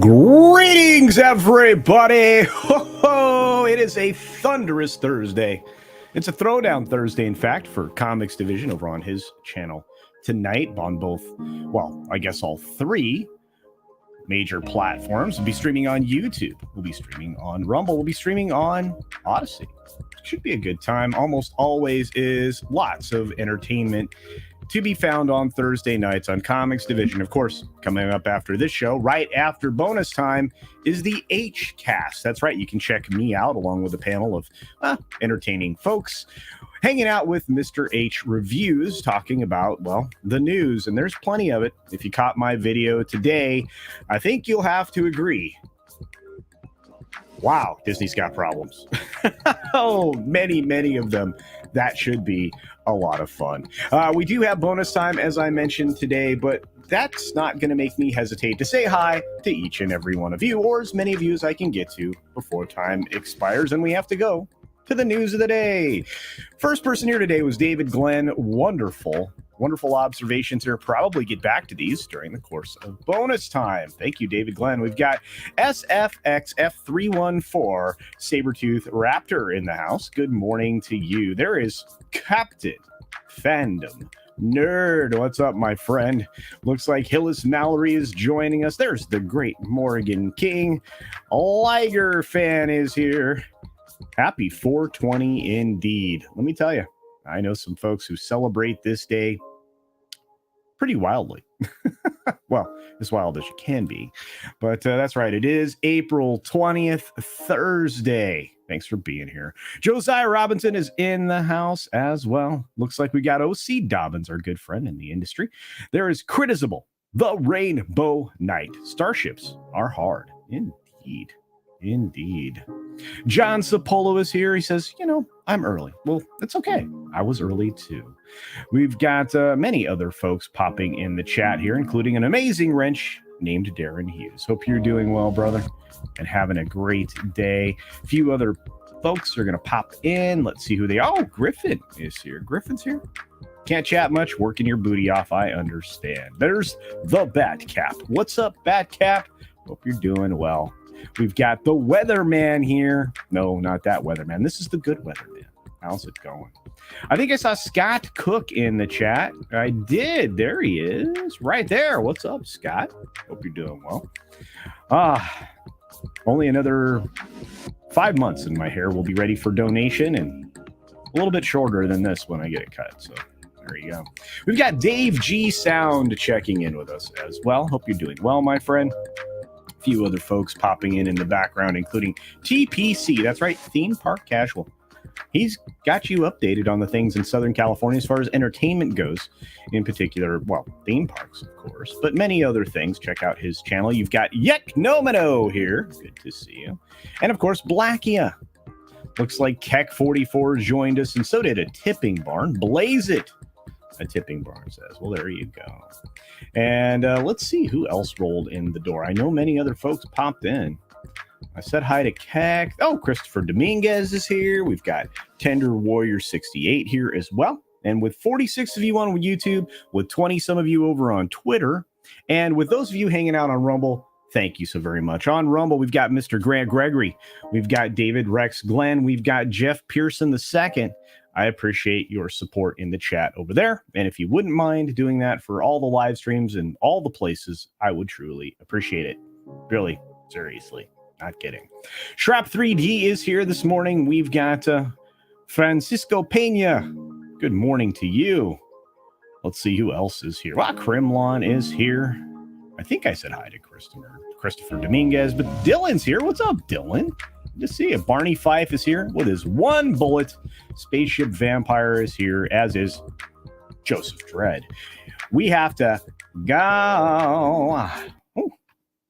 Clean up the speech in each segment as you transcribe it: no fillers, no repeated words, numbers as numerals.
Greetings, everybody! Ho ho! It is a thunderous Thursday. It's a throwdown Thursday, in fact, for Comics Division over on his channel tonight on both, well, I guess all three major platforms. We'll be streaming on YouTube. We'll be streaming on Rumble. We'll be streaming on Odysee. Should be a good time. Almost always is lots of entertainment to be found on Thursday nights on Comics Division. Of course, coming up after this show, right after bonus time, is the H-Cast. That's right. You can check me out along with a panel of entertaining folks hanging out with Mr. H Reviews, talking about, well, the news. And there's plenty of it. If you caught my video today, I think you'll have to agree. Wow, Disney's got problems. Oh, many of them. That should be a lot of fun. We do have bonus time, as I mentioned today, but that's not going to make me hesitate to say hi to each and every one of you, or as many of you as I can get to before time expires, and we have to go to the news of the day. First person here today was David Glenn. Wonderful observations here. Probably get back to these during the course of bonus time. Thank you, David Glenn. We've got SFXF314 Sabretooth Raptor in the house. Good morning to you. There is Captain Fandom Nerd. What's up, my friend? Looks like Hillis Mallory is joining us. There's the great Morgan King. Liger fan is here. Happy 420 indeed. Let me tell you, I know some folks who celebrate this day pretty wildly. Well, as wild as you can be. But that's right. It is April 20th, Thursday. Thanks for being here. Josiah Robinson is in the house as well. Looks like we got O.C. Dobbins, our good friend in the industry. There is Critizable, the Rainbow Knight. Starships are hard. Indeed. John Sapolo is here. He says, I'm early. Well, it's okay. I was early too. We've got many other folks popping in the chat here, including an amazing wrench named Darren Hughes. Hope you're doing well, brother, and having a great day. A few other folks are going to pop in. Let's see who they are. Oh, Griffin is here. Griffin's here. Can't chat much. Working your booty off. I understand. There's the Batcap. What's up, Batcap? Hope you're doing well. We've got the Weatherman here. No, not that Weatherman. This is the good Weatherman. How's it going? I think I saw Scott Cook in the chat. I did. There he is. Right there. What's up, Scott? Hope you're doing well. Only another 5 months and my hair will be ready for donation, and a little bit shorter than this when I get it cut. So there you go. We've got Dave G Sound checking in with us as well. Hope you're doing well, my friend. Few other folks popping in the background, including TPC. That's right, Theme Park Casual. He's got you updated on the things in Southern California as far as entertainment goes, in particular, well, theme parks, of course, but many other things. Check out his channel. You've got Yeknomino here. Good to see you. And, of course, Blackia. Looks like Keck44 joined us, and so did a Tipping Barn. Blaze it. A Tipping Barn says. Well, there you go. And let's see who else rolled in the door. I know many other folks popped in. I said hi to Keck. Oh, Christopher Dominguez is here. We've got Tender Warrior 68 here as well. And with 46 of you on YouTube, with 20 some of you over on Twitter, and with those of you hanging out on Rumble, thank you so very much. On Rumble, we've got Mr. Grant Gregory. We've got David Rex Glenn. We've got Jeff Pearson II. I appreciate your support in the chat over there. And if you wouldn't mind doing that for all the live streams and all the places, I would truly appreciate it. Really, seriously, not kidding. Shrap 3D is here this morning. We've got Francisco Pena. Good morning to you. Let's see who else is here. Well, Crimlon is here. I think I said hi to Christopher Dominguez, but Dylan's here. What's up, Dylan? Good to see you. Barney Fife is here with his one bullet. Spaceship Vampire is here, as is Joseph Dredd. We have to go. Oh,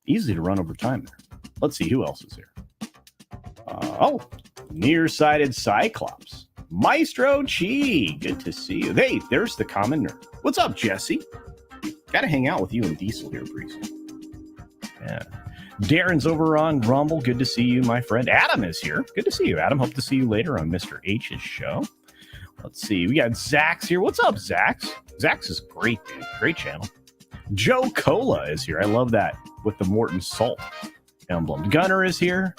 easy to run over time there. Let's see who else is here. Nearsighted Cyclops. Maestro Chi. Good to see you. Hey, there's the common nerd. What's up, Jesse? Got to hang out with you and Diesel here pretty soon. Yeah. Darren's over on Rumble. Good to see you, my friend. Adam is here. Good to see you, Adam. Hope to see you later on Mr. H's show. Let's see. We got Zax here. What's up, Zax? Zax is great, dude. Great channel. Joe Cola is here. I love that. with the Morton Salt emblem. Gunner is here.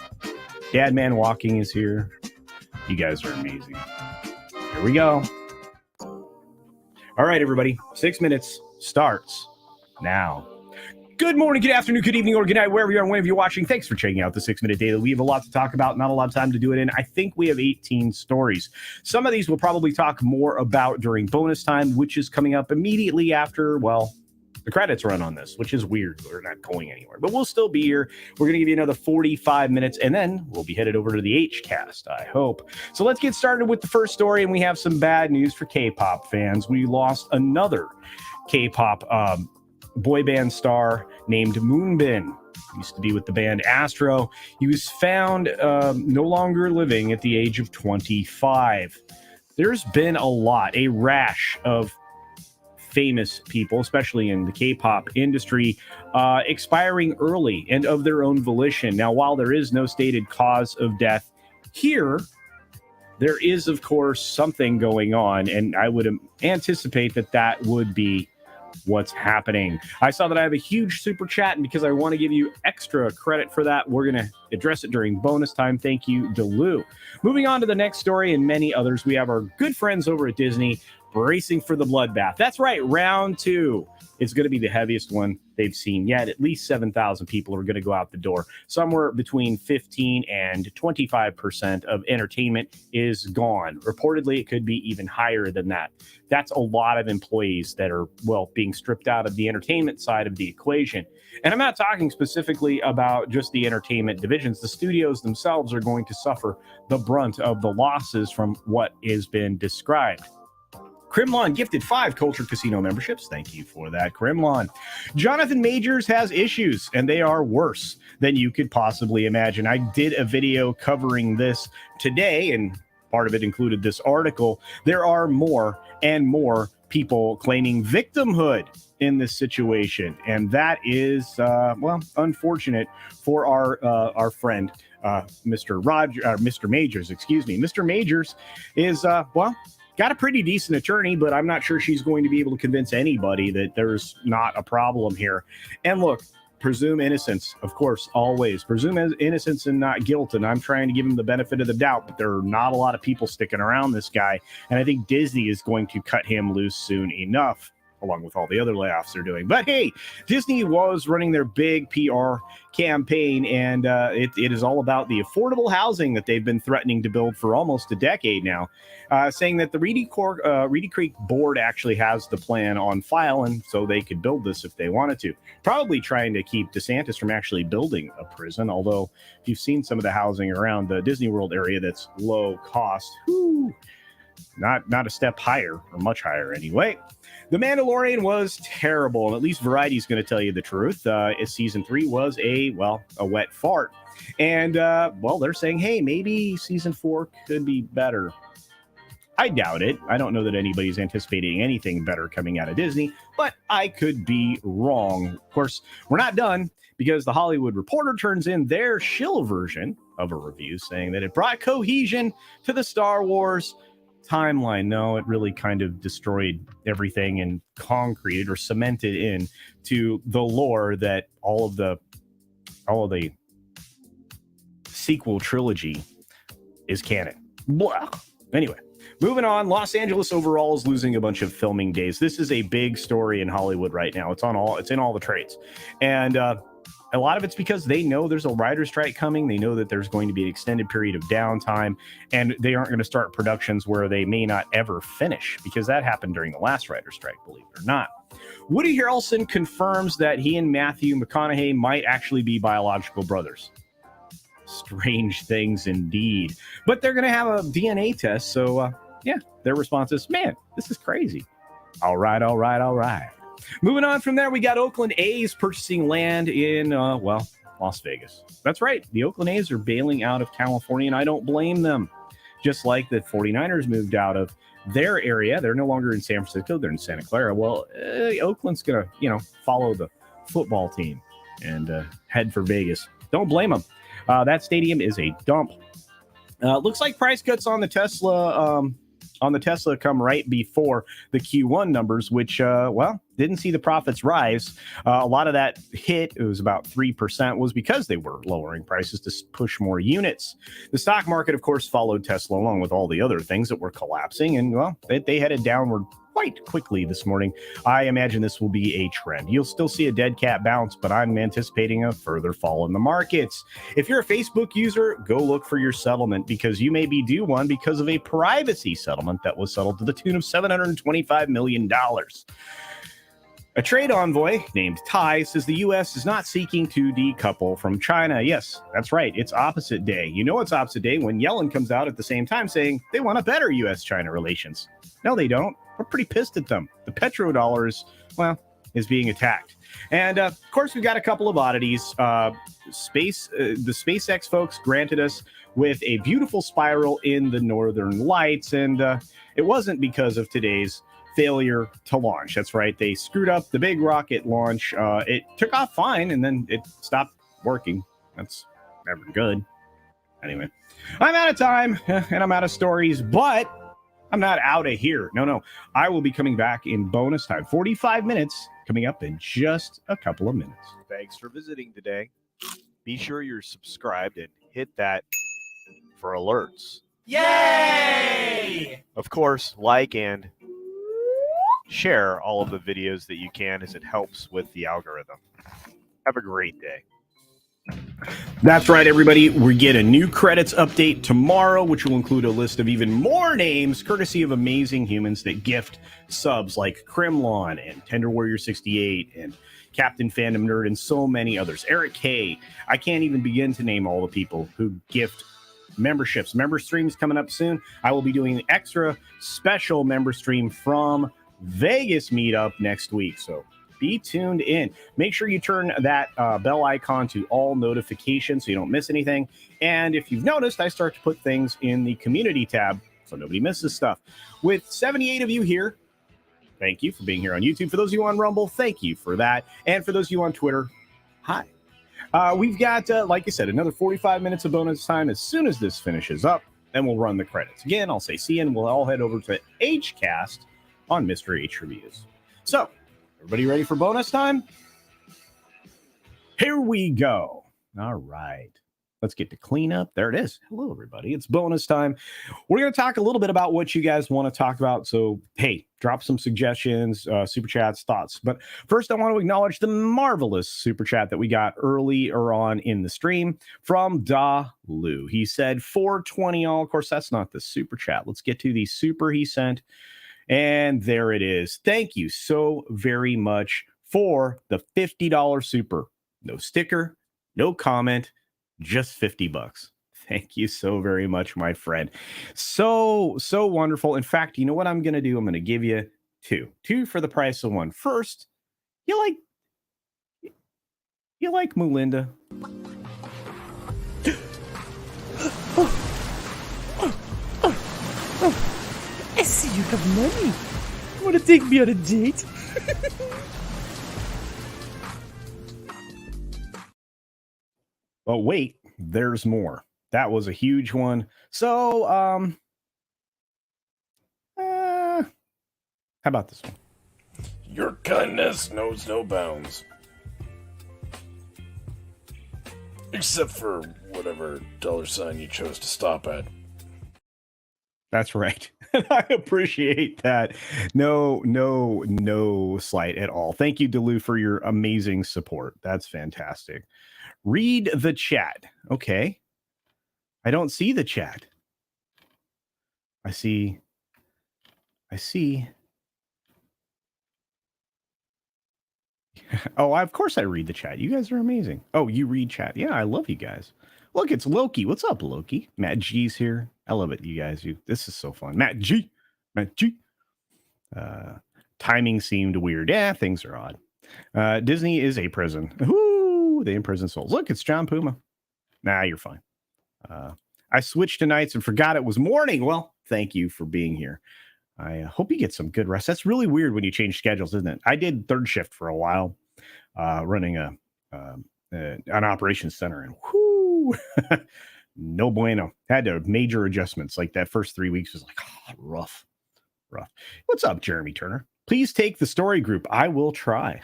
Dadman Walking is here. You guys are amazing. Here we go. All right, everybody. 6 minutes starts now. Good morning, good afternoon, good evening, or good night, wherever you are and whenever you're watching. Thanks for checking out the 6 Minute Daily. We have a lot to talk about, not a lot of time to do it in. I think we have 18 stories. Some of these we'll probably talk more about during bonus time, which is coming up immediately after, well, the credits run on this, which is weird. We're not going anywhere, but we'll still be here. We're going to give you another 45 minutes, and then we'll be headed over to the H-Cast, I hope. So let's get started with the first story, and we have some bad news for K-pop fans. We lost another K-pop boy band star named Moonbin. He used to be with the band Astro. He was found no longer living at the age of 25. There's been a rash of famous people, especially in the K-pop industry, expiring early and of their own volition. Now, while there is no stated cause of death here, there is, of course, something going on, and I would anticipate that would be what's happening. I saw that I have a huge super chat, and because I want to give you extra credit for that, we're going to address it during bonus time. Thank you, Delu. Moving on to the next story and many others, we have our good friends over at Disney bracing for the bloodbath. That's right, round 2. It's going to be the heaviest one they've seen yet. At least 7,000 people are going to go out the door. Somewhere between 15 and 25% of entertainment is gone. Reportedly, it could be even higher than that. That's a lot of employees that are, well, being stripped out of the entertainment side of the equation. And I'm not talking specifically about just the entertainment divisions. The studios themselves are going to suffer the brunt of the losses from what has been described. Crimlon gifted 5 Culture Casino memberships. Thank you for that, Crimlon. Johnathan Majors has issues, and they are worse than you could possibly imagine. I did a video covering this today, and part of it included this article. There are more and more people claiming victimhood in this situation, and that is, unfortunate for our friend, Mr. Majors. Excuse me, Mr. Majors is got a pretty decent attorney, but I'm not sure she's going to be able to convince anybody that there's not a problem here. And look, presume innocence, of course, always. Presume innocence and not guilt, and I'm trying to give him the benefit of the doubt, but there are not a lot of people sticking around this guy, and I think Disney is going to cut him loose soon enough, along with all the other layoffs they're doing. But hey, Disney was running their big PR campaign, and it is all about the affordable housing that they've been threatening to build for almost a decade now, saying that the Reedy Creek board actually has the plan on file, and so they could build this if they wanted to. Probably trying to keep DeSantis from actually building a prison, although if you've seen some of the housing around the Disney World area that's low cost, not a step higher, or much higher anyway. The Mandalorian was terrible, and at least Variety's going to tell you the truth. Season 3 was a wet fart. And, they're saying, hey, maybe Season 4 could be better. I doubt it. I don't know that anybody's anticipating anything better coming out of Disney, but I could be wrong. Of course, we're not done, because The Hollywood Reporter turns in their Shill version of a review saying that it brought cohesion to the Star Wars timeline. No, it really kind of destroyed everything and concreted or cemented in to the lore that all of the sequel trilogy is canon. Blah. Anyway, moving on. Los Angeles overall is losing a bunch of filming days. This is a big story in Hollywood right now. It's in all the trades, and a lot of it's because they know there's a writer's strike coming. They know that there's going to be an extended period of downtime, and they aren't going to start productions where they may not ever finish, because that happened during the last writer's strike, believe it or not. Woody Harrelson confirms that he and Matthew McConaughey might actually be biological brothers. Strange things indeed. But they're going to have a DNA test, so their response is, man, this is crazy. All right. Moving on from there, we got Oakland A's purchasing land in, Las Vegas. That's right. The Oakland A's are bailing out of California, and I don't blame them. Just like the 49ers moved out of their area. They're no longer in San Francisco. They're in Santa Clara. Well, Oakland's going to, follow the football team and head for Vegas. Don't blame them. That stadium is a dump. Looks like price cuts on the Tesla on the Tesla come right before the Q1 numbers, which, didn't see the profits rise. A lot of that hit, it was about 3%, was because they were lowering prices to push more units. The stock market, of course, followed Tesla along with all the other things that were collapsing, and, well, they headed downward quite quickly this morning. I imagine this will be a trend. You'll still see a dead cat bounce, but I'm anticipating a further fall in the markets. If you're a Facebook user, go look for your settlement, because you may be due one because of a privacy settlement that was settled to the tune of $725 million. A trade envoy named Tai says the U.S. is not seeking to decouple from China. Yes, that's right. It's opposite day. You know it's opposite day when Yellen comes out at the same time saying they want a better U.S.-China relations. No, they don't. We're pretty pissed at them. The petrodollar is being attacked. And, of course, we've got a couple of oddities. The SpaceX folks granted us with a beautiful spiral in the Northern Lights, and it wasn't because of today's failure to launch. That's right. They screwed up the big rocket launch. It took off fine, and then it stopped working. That's never good. Anyway, I'm out of time, and I'm out of stories, but I'm not out of here. No. I will be coming back in bonus time. 45 minutes coming up in just a couple of minutes. Thanks for visiting today. Be sure you're subscribed and hit that for alerts. Yay! Of course, like and share all of the videos that you can, as it helps with the algorithm. Have a great day. That's right, everybody. We get a new credits update tomorrow, which will include a list of even more names, courtesy of amazing humans that gift subs like Crimlon and Tender Warrior 68 and Captain Fandom Nerd and so many others. Eric K. I can't even begin to name all the people who gift memberships. Member streams coming up soon. I will be doing an extra special member stream from Vegas meetup next week. So be tuned in. Make sure you turn that bell icon to all notifications so you don't miss anything. And if you've noticed, I start to put things in the community tab so nobody misses stuff. With 78 of you here, thank you for being here on YouTube. For those of you on Rumble, thank you for that. And for those of you on Twitter, hi. We've got, like I said, another 45 minutes of bonus time as soon as this finishes up. Then we'll run the credits. Again, I'll say see you, and we'll all head over to HCast on Mr. H Reviews. So, everybody ready for bonus time? Here we go. All right. Let's get to cleanup. There it is. Hello, everybody. It's bonus time. We're going to talk a little bit about what you guys want to talk about. So, hey, drop some suggestions, super chats, thoughts. But first, I want to acknowledge the marvelous super chat that we got earlier on in the stream from Da Lu. He said 420 all. Of course, that's not the super chat. Let's get to the super he sent. And there it is. Thank you so very much for the $50 super. No sticker, no comment, just $50. Thank you so very much, my friend. So wonderful. In fact, you know what I'm going to do? I'm going to give you two for the price of one. First, you like Melinda? I see you have money. Want to take me on a date? But wait, there's more. That was a huge one. So, how about this one? Your kindness knows no bounds. Except for whatever $sign you chose to stop at. That's right. I appreciate that. No slight at all. Thank you, Delu, for your amazing support. That's fantastic. Read the chat. Okay. I don't see the chat. I see. Oh, of course I read the chat. You guys are amazing. Oh, you read chat. Yeah, I love you guys. Look, it's Loki. What's up, Loki? Matt G's here. I love it, you guys. This is so fun. Matt G. Timing seemed weird. Yeah, things are odd. Disney is a prison. Woo! They imprison souls. Look, it's John Puma. Nah, you're fine. I switched to nights and forgot it was morning. Well, thank you for being here. I hope you get some good rest. That's really weird when you change schedules, isn't it? I did third shift for a while, running an operations center, and whoo, no bueno. Had to major adjustments. Like that first 3 weeks was like rough. What's up, Jeremy Turner? Please take the story group. I will try.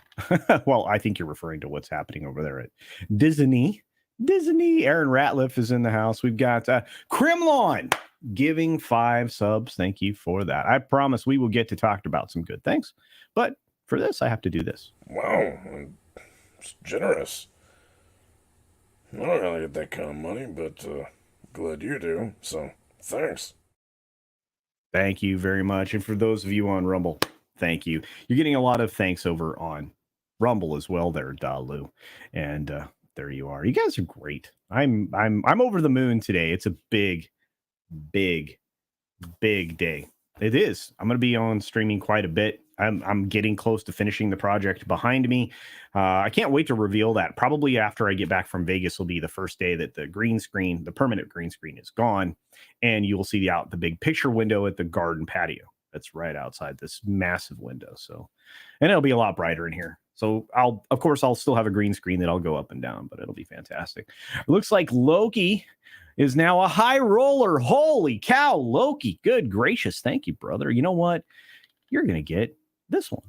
Well, I think you're referring to what's happening over there at Disney. Aaron Ratliff is in the house. We've got Crimlon giving 5 subs. Thank you for that. I promise we will get to talk about some good things. But for this, I have to do this. Wow, it's generous. I don't really get that kind of money, but glad you do, so thanks. Thank you very much. And for those of you on Rumble, thank you. You're getting a lot of thanks over on Rumble as well there, Dalu. And there you are. You guys are great. I'm over the moon today. It's a big day. It is. I'm going to be on streaming quite a bit. I'm getting close to finishing the project behind me. I can't wait to reveal that. Probably after I get back from Vegas will be the first day that the green screen, the permanent green screen, is gone, and you will see the big picture window at the garden patio. That's right outside this massive window. So, and it'll be a lot brighter in here. So I'll still have a green screen that I'll go up and down, but it'll be fantastic. It looks like Loki is now a high roller. Holy cow, Loki. Good gracious. Thank you, brother. You know what? You're going to get this one.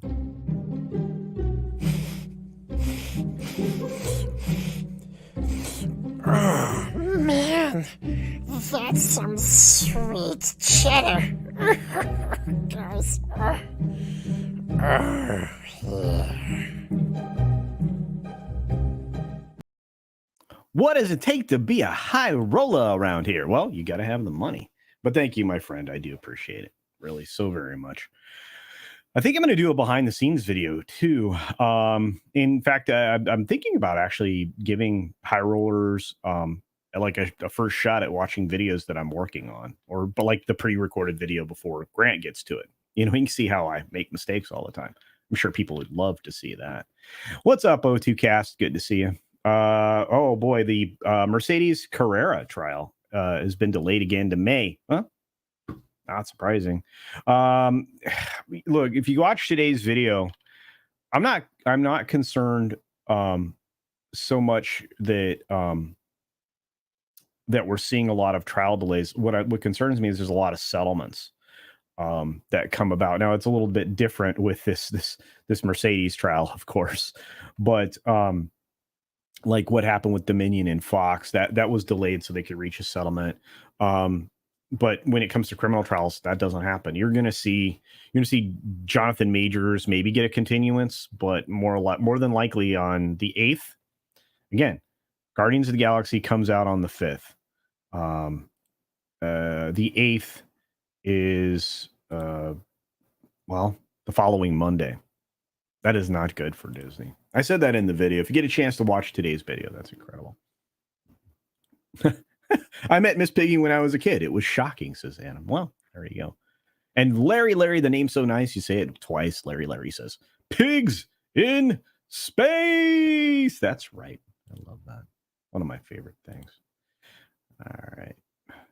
Oh, man. That's some sweet cheddar. Guys. Yeah. What does it take to be a high roller around here? Well, you got to have the money. But thank you, my friend. I do appreciate it. Really, so very much. I think I'm going to do a behind the scenes video too. In fact, I'm thinking about actually giving high rollers like a first shot at watching videos that I'm working on, but like the pre-recorded video before Grant gets to it. You know, you can see how I make mistakes all the time. I'm sure people would love to see that. What's up, O2Cast? Good to see you. Oh boy, the Mercedes Carrera trial has been delayed again to May. Huh? Not surprising. Look, if you watch today's video, I'm not concerned so much that that we're seeing a lot of trial delays. What concerns me is there's a lot of settlements that come about. Now it's a little bit different with this Mercedes trial, of course, but like what happened with Dominion and Fox, that was delayed so they could reach a settlement. But when it comes to criminal trials, that doesn't happen. You're going to see Johnathan Majors maybe get a continuance, but more than likely on the 8th. Again, Guardians of the Galaxy comes out on the 5th. The 8th is the following Monday. That is not good for Disney. I said that in the video. If you get a chance to watch today's video, that's incredible. I met Miss Piggy when I was a kid. It was shocking, says Anna. Well, there you go. And Larry, the name's so nice. You say it twice. Larry says, pigs in space. That's right. I love that. One of my favorite things. All right.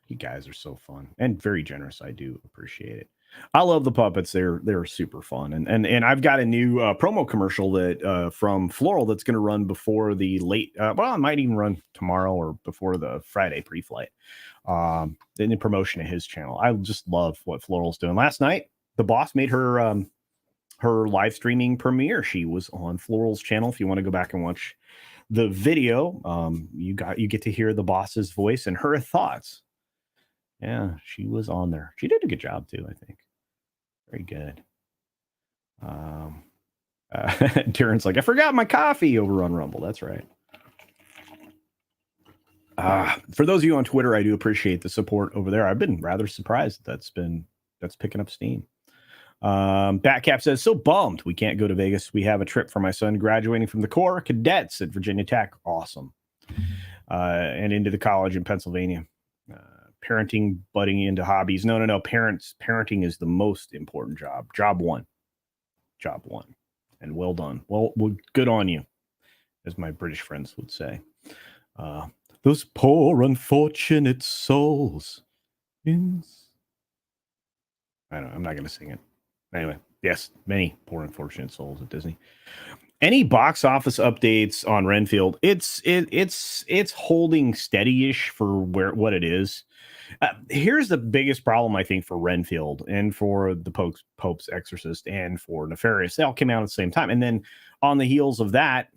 You guys are so fun and very generous. I do appreciate it. I love the puppets. They're super fun. And I've got a new promo commercial that from Floral that's going to run before the late. It might even run tomorrow or before the Friday pre-flight. In promotion of his channel. I just love what Floral's doing. Last night, the boss made her her live streaming premiere. She was on Floral's channel. If you want to go back and watch the video, you get to hear the boss's voice and her thoughts. Yeah, she was on there. She did a good job too, I think. Very good. Darren's like, I forgot my coffee over on Rumble. That's right. For those of you on Twitter, I do appreciate the support over there. I've been rather surprised that's picking up steam. Batcap says, so bummed we can't go to Vegas. We have a trip for my son graduating from the Corps Cadets at Virginia Tech. Awesome. And into the college in Pennsylvania. Parenting, butting into hobbies. No. Parenting is the most important job. Job one. And well done. Well, good on you, as my British friends would say. Those poor, unfortunate souls. I don't know. I'm not going to sing it. Anyway, yes, many poor, unfortunate souls at Disney. Any box office updates on Renfield? It's holding steady-ish for what it is. Here's the biggest problem, I think, for Renfield and for the Pope's Exorcist and for Nefarious. They all came out at the same time. And then on the heels of that,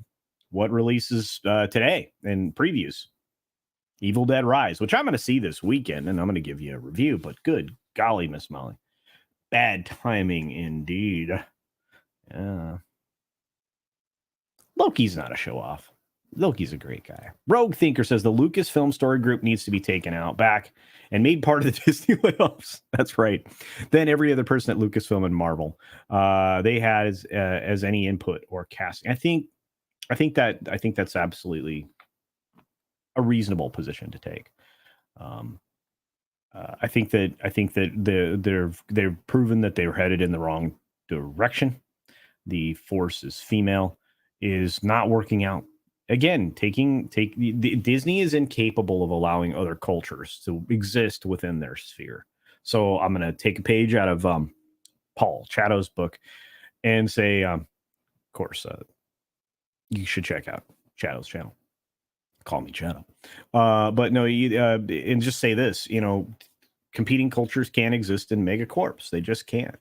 what releases today in previews? Evil Dead Rise, which I'm going to see this weekend, and I'm going to give you a review. But good golly, Miss Molly. Bad timing indeed. Loki's not a show-off. Loki's a great guy. Rogue Thinker says the Lucasfilm story group needs to be taken out back and made part of the Disney layoffs. That's right. Then every other person at Lucasfilm and Marvel, they had as any input or casting. I think that's absolutely a reasonable position to take. I think that they've proven that they were headed in the wrong direction. The Force is female is not working out. Again, Disney is incapable of allowing other cultures to exist within their sphere. So I'm going to take a page out of Paul Chatto's book and say, of course, you should check out Chatto's channel. Call me Chatto. But no, and just say this, competing cultures can't exist in megacorps. They just can't.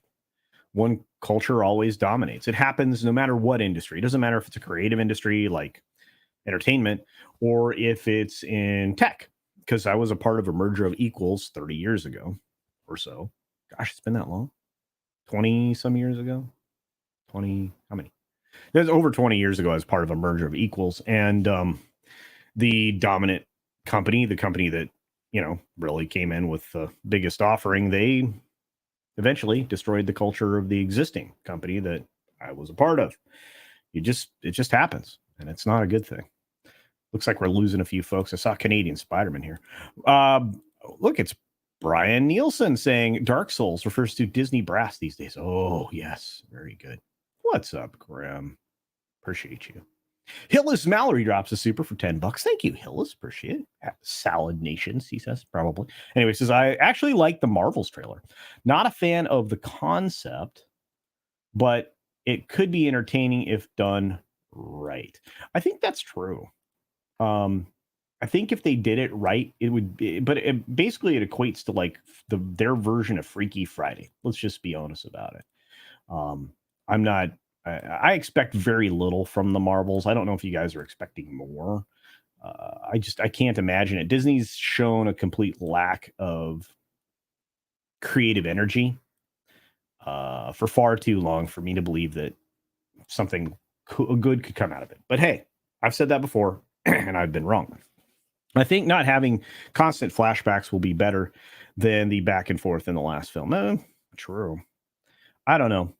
One culture always dominates. It happens no matter what industry. It doesn't matter if it's a creative industry like entertainment or if it's in tech, because I was a part of a merger of equals 30 years ago or so. Gosh, it's been that long. 20 some years ago. 20, how many? It was over 20 years ago. I was part of a merger of equals, and the dominant company, the company that really came in with the biggest offering, they eventually destroyed the culture of the existing company that I was a part of. It just happens, and it's not a good thing. Looks like we're losing a few folks. I saw Canadian Spider-Man here. Look, it's Brian Nielsen saying Dark Souls refers to Disney brass these days. Oh, yes. Very good. What's up, Graham? Appreciate you. Hillis Mallory drops a super for $10. Thank you, Hillis. Appreciate it. Salad Nations, he says, probably. Anyway, says, I actually like the Marvels trailer. Not a fan of the concept, but it could be entertaining if done right. I think that's true. I think if they did it right, it would be, but basically it equates to like their version of Freaky Friday. Let's just be honest about it. I expect very little from the Marvels. I don't know if you guys are expecting more. I can't imagine it. Disney's shown a complete lack of creative energy for far too long for me to believe that something good could come out of it. But hey, I've said that before, and I've been wrong. I think not having constant flashbacks will be better than the back and forth in the last film. True. I don't know.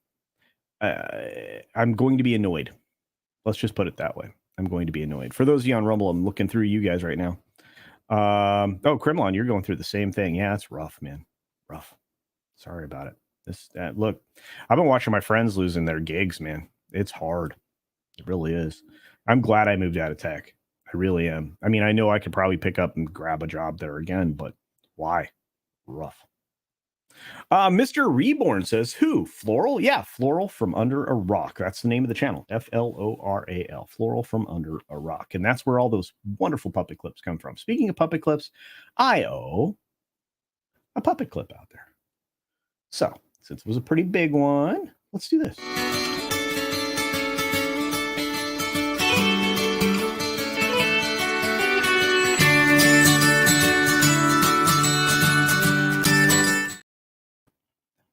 I'm going to be annoyed. Let's just put it that way. I'm going to be annoyed. For those of you on Rumble, I'm looking through you guys right now. Kremlon, you're going through the same thing. Yeah, it's rough, man. Rough. Sorry about it. Look, I've been watching my friends losing their gigs, man. It's hard. It really is. I'm glad I moved out of tech. I really am. I mean, I know I could probably pick up and grab a job there again, but why? Rough. Mr. Reborn says, who? Floral? Yeah, Floral from Under a Rock. That's the name of the channel. Floral. Floral from Under a Rock. And that's where all those wonderful puppet clips come from. Speaking of puppet clips, I owe a puppet clip out there. So, since it was a pretty big one, let's do this.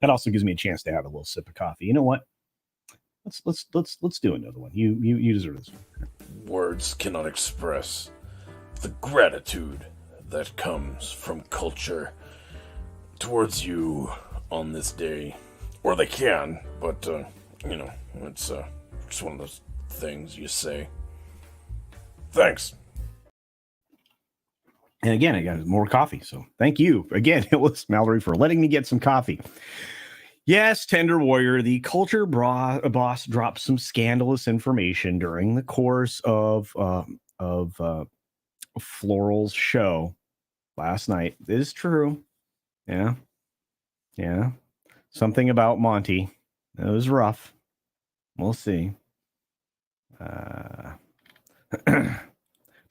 That also gives me a chance to have a little sip of coffee. You know what? Let's do another one. You deserve this one. Words cannot express the gratitude that comes from culture towards you on this day. Or they can, but it's just one of those things you say. Thanks. And again, I got more coffee. So thank you again, Hillis Mallory, for letting me get some coffee. Yes, Tender Warrior, the culture boss dropped some scandalous information during the course of Floral's show last night. It is true. Yeah. Something about Monty. It was rough. We'll see.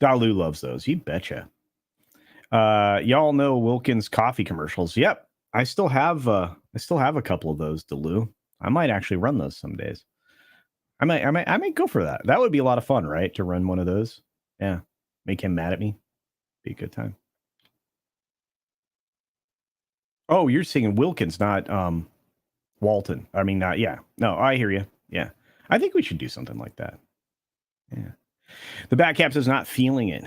Dalu loves those. You betcha. Y'all know Wilkins coffee commercials. Yep. I still have a couple of those, Dalu. I might actually run those some days. I might go for that. That would be a lot of fun, right? To run one of those. Yeah. Make him mad at me. Be a good time. Oh, you're singing Wilkins, not Walton. I mean, not, yeah. No, I hear you. Yeah. I think we should do something like that. Yeah. The Batcaps is not feeling it.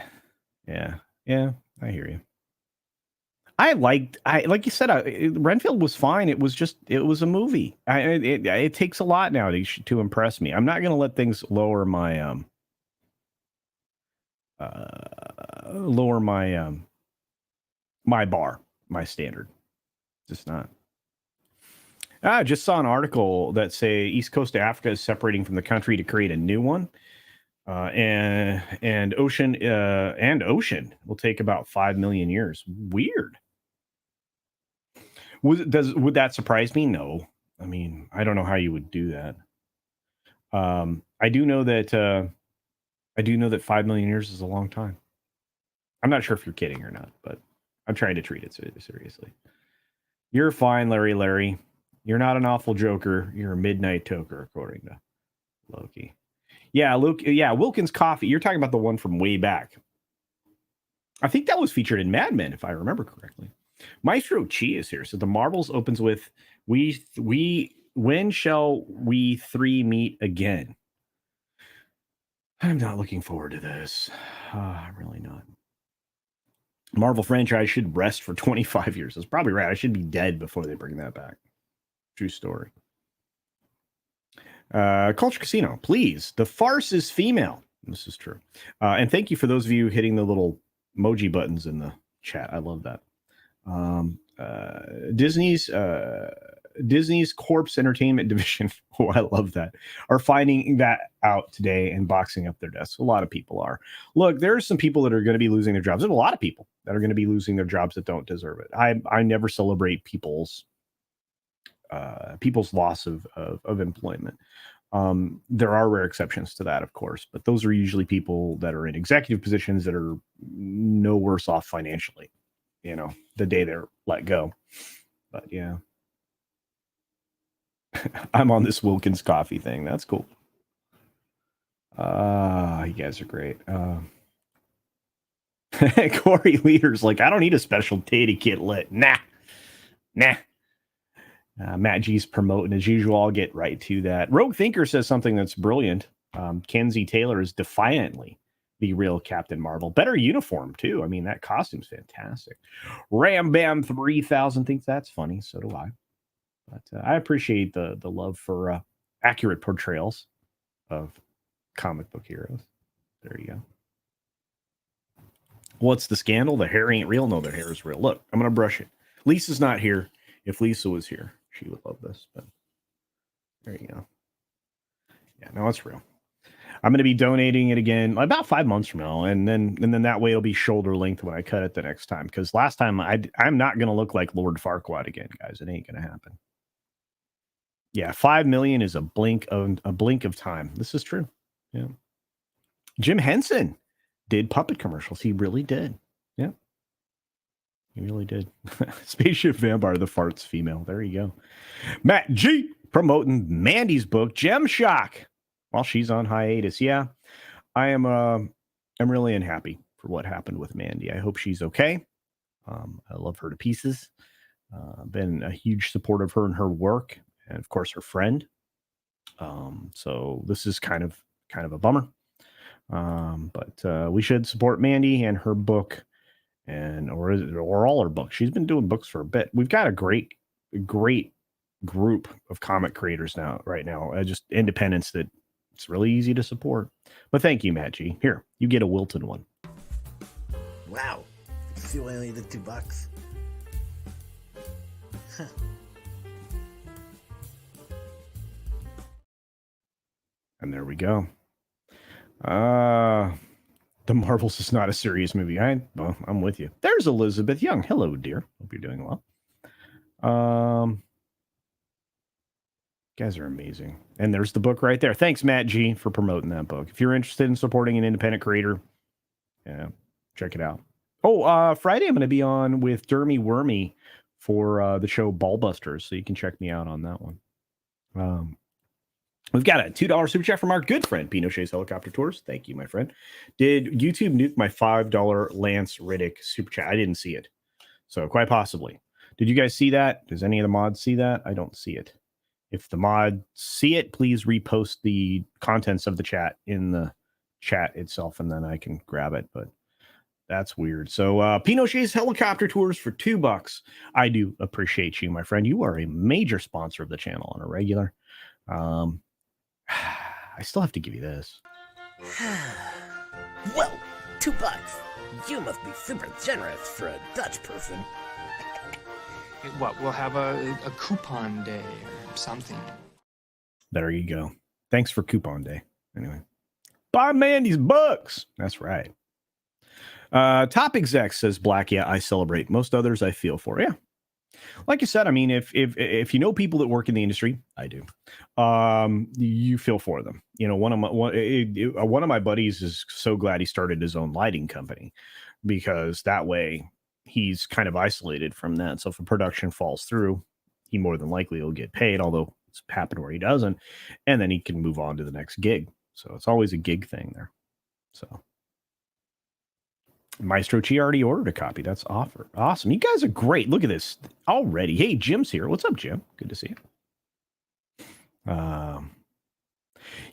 Yeah. Yeah. I hear you. Like you said, Renfield was fine. It was a movie. It takes a lot now to impress me. I'm not going to let things lower my my bar, my standard. Just not. I just saw an article that say East Coast of Africa is separating from the country to create a new one. And ocean will take about 5 million years. Weird. Would that surprise me? No. I mean, I don't know how you would do that. I do know that 5 million years is a long time. I'm not sure if you're kidding or not, but I'm trying to treat it seriously. You're fine, Larry. You're not an awful joker. You're a midnight toker, according to Loki. Yeah, Luke. Yeah, Wilkins Coffee. You're talking about the one from way back. I think that was featured in Mad Men, if I remember correctly. Maestro Chi is here. So the Marvels opens with when shall we three meet again? I'm not looking forward to this. I'm really not. Marvel franchise should rest for 25 years. That's probably right. I should be dead before they bring that back. True story. Culture Casino, please. The farce is female. This is true. And thank you for those of you hitting the little emoji buttons in the chat. I love that. Disney's Corpse Entertainment Division, oh, I love that, are finding that out today and boxing up their desks. A lot of people are. Look, there are some people that are going to be losing their jobs. There's a lot of people that are going to be losing their jobs that don't deserve it. I never celebrate people's loss of employment. There are rare exceptions to that, of course, but those are usually people that are in executive positions that are no worse off financially, the day they're let go. But yeah, I'm on this Wilkins coffee thing. That's cool. You guys are great. Corey Leader's like, I don't need a special Tatey kit lit. Nah. Matt G's promoting as usual. I'll get right to that. Rogue Thinker says something that's brilliant. Kenzie Taylor is defiantly the real Captain Marvel. Better uniform, too. I mean, that costume's fantastic. Ram Bam 3000 thinks that's funny. So do I. But I appreciate the love for accurate portrayals of comic book heroes. There you go. What's the scandal? The hair ain't real. No, the hair is real. Look, I'm going to brush it. Lisa's not here. If Lisa was here, she would love this. But there you go. Yeah, no, it's real. I'm going to be donating it again about 5 months from now, and then that way it'll be shoulder length when I cut it the next time. Because last time I'm not going to look like Lord Farquaad again, guys. It ain't going to happen. Yeah, 5 million is a blink of time. This is true. Yeah. Jim Henson did puppet commercials. He really did. Yeah. He really did. Spaceship Vampire, the farts female. There you go. Matt G promoting Mandy's book, Gem Shock, while she's on hiatus. Yeah, I'm really unhappy for what happened with Mandy. I hope she's okay. I love her to pieces. Been a huge supporter of her and her work, and of course her friend. So this is kind of a bummer. But we should support Mandy and her book, or all her books. She's been doing books for a bit. We've got a great group of comic creators right now. Just independents that it's really easy to support. But thank you, Matt G. Here, you get a Wilton one. Wow. See why I only did $2. Huh. And there we go. The Marvels is not a serious movie. I'm with you. There's Elizabeth Young. Hello, dear. Hope you're doing well. Guys are amazing. And there's the book right there. Thanks, Matt G, for promoting that book. If you're interested in supporting an independent creator, yeah, check it out. Oh, Friday I'm going to be on with Dermy Wormy for the show Ballbusters, so you can check me out on that one. We've got a $2 super chat from our good friend Pinochet's Helicopter Tours. Thank you, my friend. Did YouTube nuke my $5 Lance Riddick super chat? I didn't see it, so quite possibly. Did you guys see that? Does any of the mods see that? I don't see it. If the mods see it, please repost the contents of the chat in the chat itself, and then I can grab it. But that's weird. So Pinochet's Helicopter Tours for $2. I do appreciate you, my friend. You are a major sponsor of the channel on a regular. I still have to give you this. Well, $2. You must be super generous for a Dutch person. What, we'll have a coupon day or something. There you go. Thanks for coupon day. Anyway, buy Mandy's books. That's right. Top exec says Black. Yeah, I celebrate. Most others I feel for. Yeah, like you said. I mean, if you know people that work in the industry, I do. You feel for them. You know, one of my buddies is so glad he started his own lighting company, because that way he's kind of isolated from that. So if a production falls through, he more than likely will get paid, although it's happened where he doesn't, and then he can move on to the next gig. So it's always a gig thing there. So Maestro Chi already ordered a copy. That's awesome. You guys are great. Look at this already. Hey, Jim's here. What's up, Jim? Good to see you.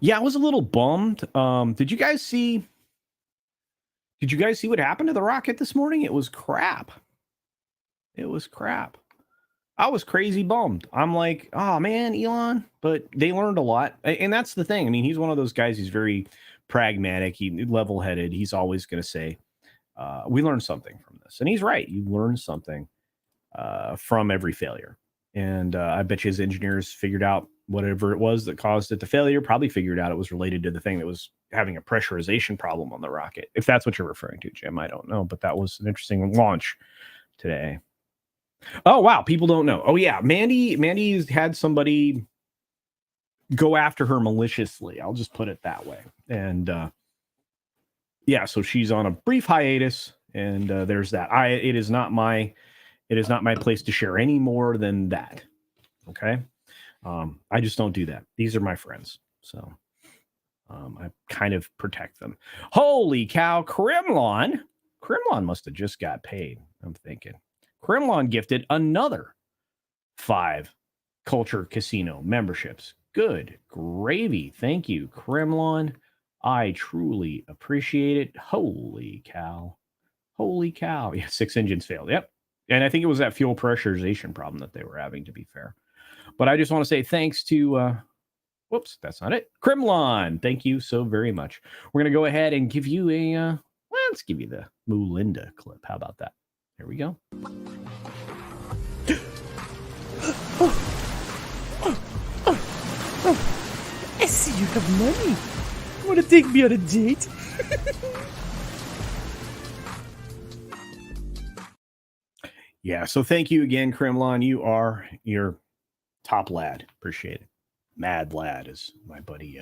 Yeah, I was a little bummed. Did you guys see what happened to the rocket this morning? It was crap. I was crazy bummed. I'm like, oh man, Elon, but they learned a lot. And that's the thing. I mean, he's one of those guys, he's very pragmatic, level-headed. He's always going to say, we learned something from this. And he's right. You learn something from every failure. And I bet you his engineers figured out whatever it was that caused it to failure, probably figured out it was related to the thing that was having a pressurization problem on the rocket. If that's what you're referring to, Jim, I don't know. But that was an interesting launch today. Oh, wow. People don't know. Oh, yeah. Mandy's had somebody go after her maliciously. I'll just put it that way. And yeah, so she's on a brief hiatus, and there's that. It is not my place to share any more than that. Okay. I just don't do that. These are my friends. So I kind of protect them. Holy cow. Kremlon must have just got paid. I'm thinking. Kremlon gifted another 5 Culture Casino memberships. Good gravy. Thank you, Kremlon. I truly appreciate it. Holy cow. Yeah, 6 engines failed. Yep. And I think it was that fuel pressurization problem that they were having, to be fair. But I just want to say thanks to, whoops, that's not it. Kremlon. Thank you so very much. We're going to go ahead and give you let's give you the Moolinda clip. How about that? Here we go. I see you have money. Want to take me on a date? Yeah, so thank you again, Kremlon. You are your top lad. Appreciate it. Mad lad, as my buddy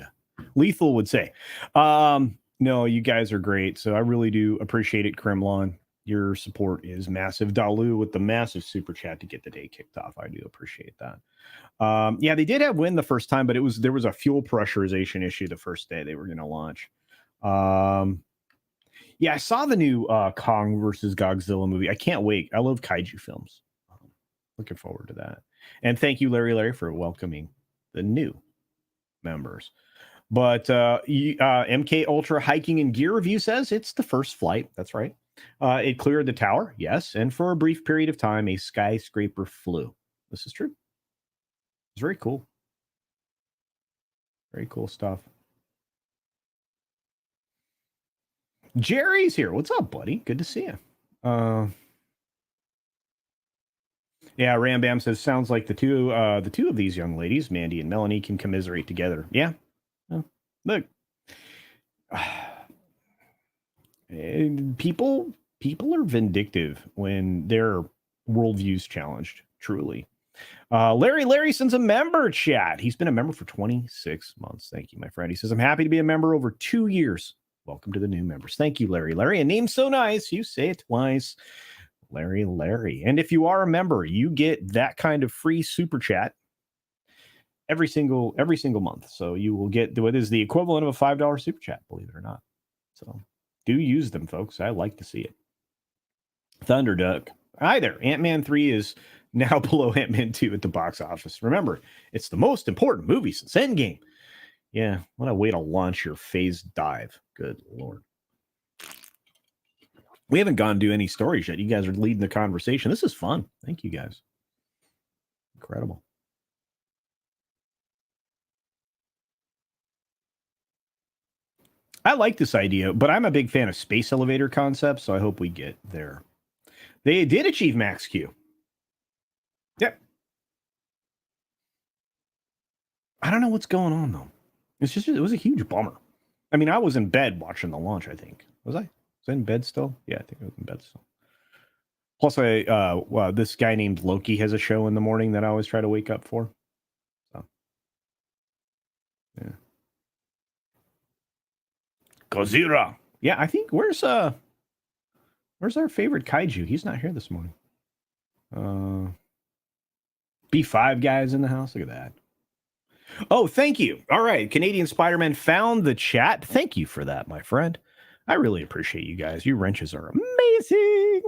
Lethal would say. No, you guys are great. So I really do appreciate it, Kremlon. Your support is massive. Dalu with the massive super chat to get the day kicked off. I do appreciate that. Yeah, they did have wind the first time, but there was a fuel pressurization issue the first day they were going to launch. Yeah, I saw the new Kong versus Godzilla movie. I can't wait. I love kaiju films. Looking forward to that. And thank you, Larry, for welcoming the new members. But MK Ultra Hiking and Gear Review says it's the first flight. That's right. It cleared the tower, yes, and for a brief period of time, a skyscraper flew. This is true. It's very cool. Very cool stuff. Jerry's here. What's up, buddy? Good to see you. Yeah, Ram Bam says, sounds like the two of these young ladies, Mandy and Melanie, can commiserate together. Yeah. Look. People are vindictive when their worldview's challenged, truly. Larry sends a member chat. He's been a member for 26 months. Thank you, my friend. He says, I'm happy to be a member over 2 years. Welcome to the new members. Thank you, Larry. A name so nice. You say it twice. Larry. And if you are a member, you get that kind of free super chat every single month. So you will get what is the equivalent of a $5 super chat, believe it or not. So do use them, folks. I like to see it. Thunderduck. Hi there. Ant-Man 3 is now below Ant-Man 2 at the box office. Remember, it's the most important movie since Endgame. Yeah, what a way to launch your phase dive. Good Lord. We haven't gone to any stories yet. You guys are leading the conversation. This is fun. Thank you, guys. Incredible. I like this idea, but I'm a big fan of space elevator concepts, so I hope we get there. They did achieve max Q. Yep. I don't know what's going on, though. It was a huge bummer. I mean, I was in bed watching the launch, I think. Was I? Was I in bed still? Yeah, I think I was in bed still. Plus, this guy named Loki has a show in the morning that I always try to wake up for. So, yeah. Gozira. Yeah, I think where's our favorite kaiju? He's not here this morning. B5 guys in the house. Look at that. Oh, thank you. All right. Canadian Spider-Man found the chat. Thank you for that, my friend. I really appreciate you guys. You wrenches are amazing.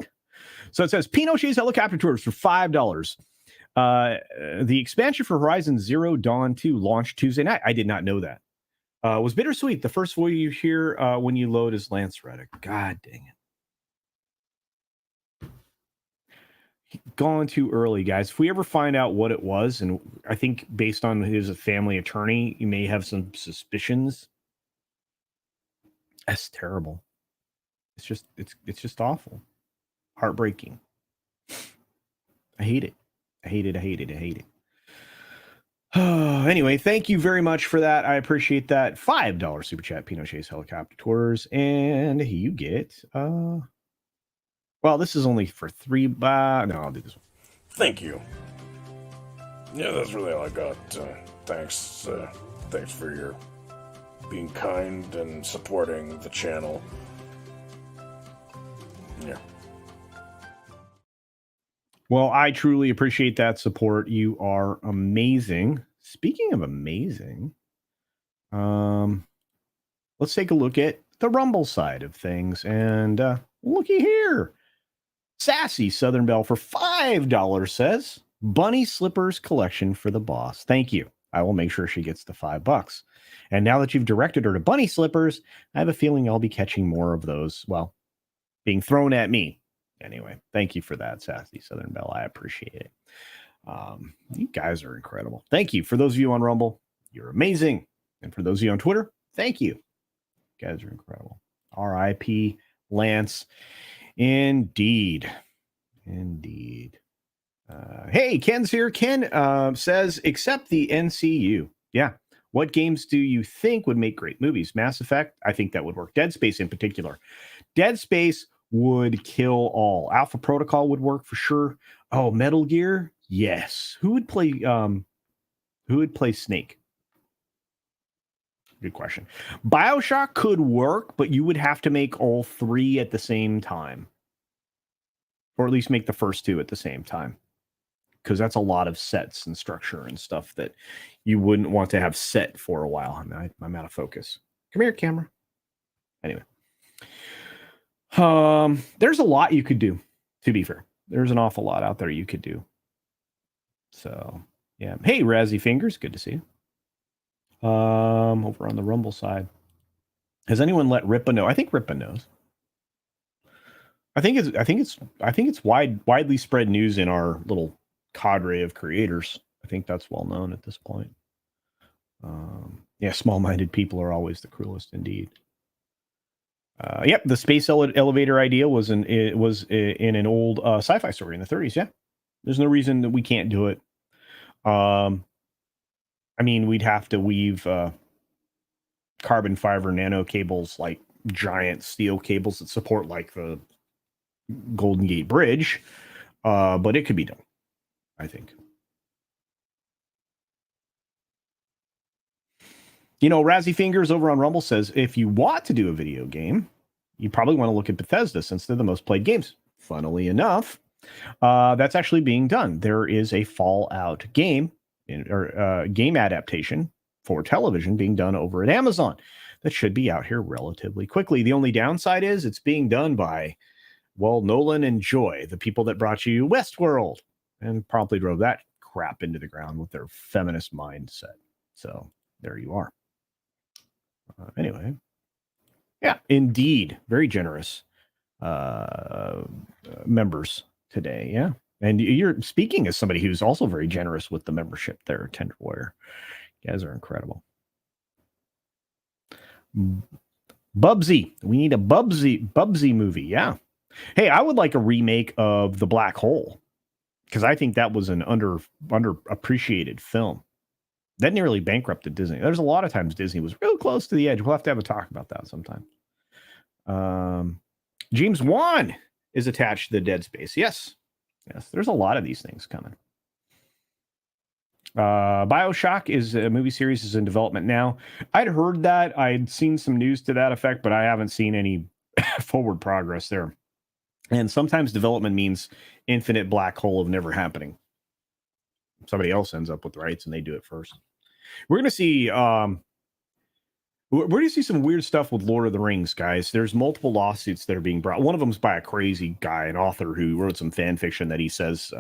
So it says Pinochet's helicopter tours for $5. The expansion for Horizon Zero Dawn 2 launched Tuesday night. I did not know that. Was bittersweet. The first voice you hear when you load is Lance Reddick. God dang it. Gone too early, guys. If we ever find out what it was, and I think based on his family attorney, you may have some suspicions. That's terrible. It's just awful. Heartbreaking. I hate it. Anyway, thank you very much for that. I appreciate that. $5 super chat, Pinochet's helicopter tours, and you get well, this is only for $3. No, I'll do this one. Thank you. Yeah, that's really all I got. Thanks for your being kind and supporting the channel. Yeah. Well, I truly appreciate that support. You are amazing. Speaking of amazing, let's take a look at the Rumble side of things. And looky here. Sassy Southern Belle for $5 says, Bunny Slippers collection for the boss. Thank you. I will make sure she gets the $5. And now that you've directed her to Bunny Slippers, I have a feeling I'll be catching more of those, well, being thrown at me. Anyway, thank you for that, Sassy Southern Belle. I appreciate it. You guys are incredible. Thank you. For those of you on Rumble, you're amazing. And for those of you on Twitter, thank you. You guys are incredible. R.I.P. Lance. Indeed. Hey, Ken's here. Ken says, except the NCU. Yeah. What games do you think would make great movies? Mass Effect? I think that would work. Dead Space in particular. Dead Space would kill all. Alpha Protocol would work for sure. Oh, Metal Gear? Yes. Who would play Snake? Good question. BioShock could work, but you would have to make all three at the same time. Or at least make the first two at the same time. Because that's a lot of sets and structure and stuff that you wouldn't want to have set for a while. I'm out of focus. Come here, camera. Anyway. There's a lot you could do, to be fair. There's an awful lot out there you could do. So, yeah. Hey, Razzie Fingers. Good to see you. Over on the Rumble side. Has anyone let Ripa know? I think Ripa knows. I think it's widely spread news in our little cadre of creators. I think that's well known at this point. Yeah, small-minded people are always the cruelest indeed. Yep, the space elevator idea was in an old sci-fi story in the 30s. Yeah, there's no reason that we can't do it. I mean, we'd have to weave carbon fiber nano cables, like giant steel cables that support like the Golden Gate Bridge, but it could be done, I think. You know, Razzie Fingers over on Rumble says, if you want to do a video game, you probably want to look at Bethesda since they're the most played games. Funnily enough, that's actually being done. There is a Fallout game or game adaptation for television being done over at Amazon that should be out here relatively quickly. The only downside is it's being done by, well, Nolan and Joy, the people that brought you Westworld, and promptly drove that crap into the ground with their feminist mindset. So there you are. Anyway, yeah, indeed, very generous members today. Yeah, and you're speaking as somebody who's also very generous with the membership there, Tender Warrior. You guys are incredible. Bubsy, we need a Bubsy movie. Yeah. Hey, I would like a remake of The Black Hole because I think that was an underappreciated film. That nearly bankrupted Disney. There's a lot of times Disney was real close to the edge. We'll have to have a talk about that sometime. James Wan is attached to the Dead Space. Yes. There's a lot of these things coming. BioShock is a movie series is in development now. I'd heard that. I'd seen some news to that effect, but I haven't seen any forward progress there. And sometimes development means infinite black hole of never happening. Somebody else ends up with rights and they do it first. We're going to see some weird stuff with Lord of the Rings, guys. There's multiple lawsuits that are being brought. One of them is by a crazy guy, an author who wrote some fan fiction that he says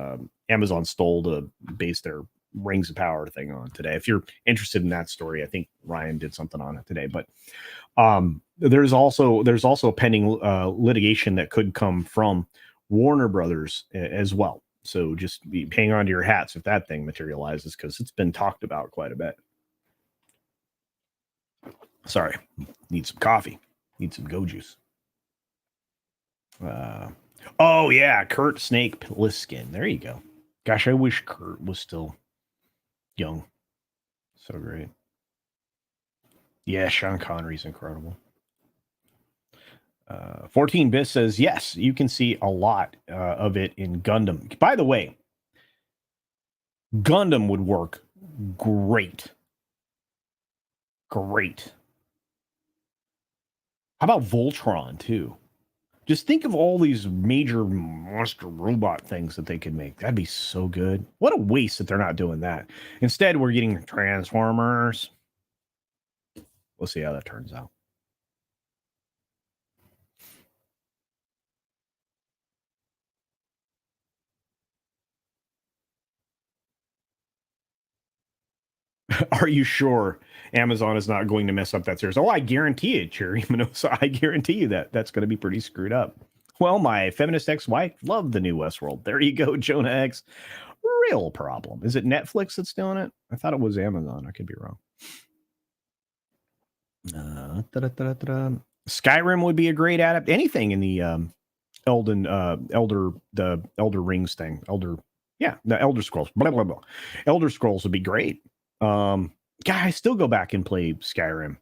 Amazon stole to base their Rings of Power thing on today. If you're interested in that story, I think Ryan did something on it today. But there's also a pending litigation that could come from Warner Brothers as well. So just hang on to your hats if that thing materializes, because it's been talked about quite a bit. Sorry, need some coffee. Need some go juice. Oh, yeah, Kurt Snake Plissken. There you go. Gosh, I wish Kurt was still young. So great. Yeah, Sean Connery's incredible. 14-Bit says, yes, you can see a lot of it in Gundam. By the way, Gundam would work great. Great. How about Voltron, too? Just think of all these major monster robot things that they could make. That'd be so good. What a waste that they're not doing that. Instead, we're getting Transformers. We'll see how that turns out. Are you sure Amazon is not going to mess up that series? Oh, I guarantee it, Cherry Minosa. I guarantee you that that's going to be pretty screwed up. Well, my feminist ex-wife loved the new Westworld. There you go, Jonah X. Real problem. Is it Netflix that's doing it? I thought it was Amazon. I could be wrong. Skyrim would be a great anything in the Elder Rings thing. The Elder Scrolls. Blah blah blah. Elder Scrolls would be great. God, I still go back and play Skyrim.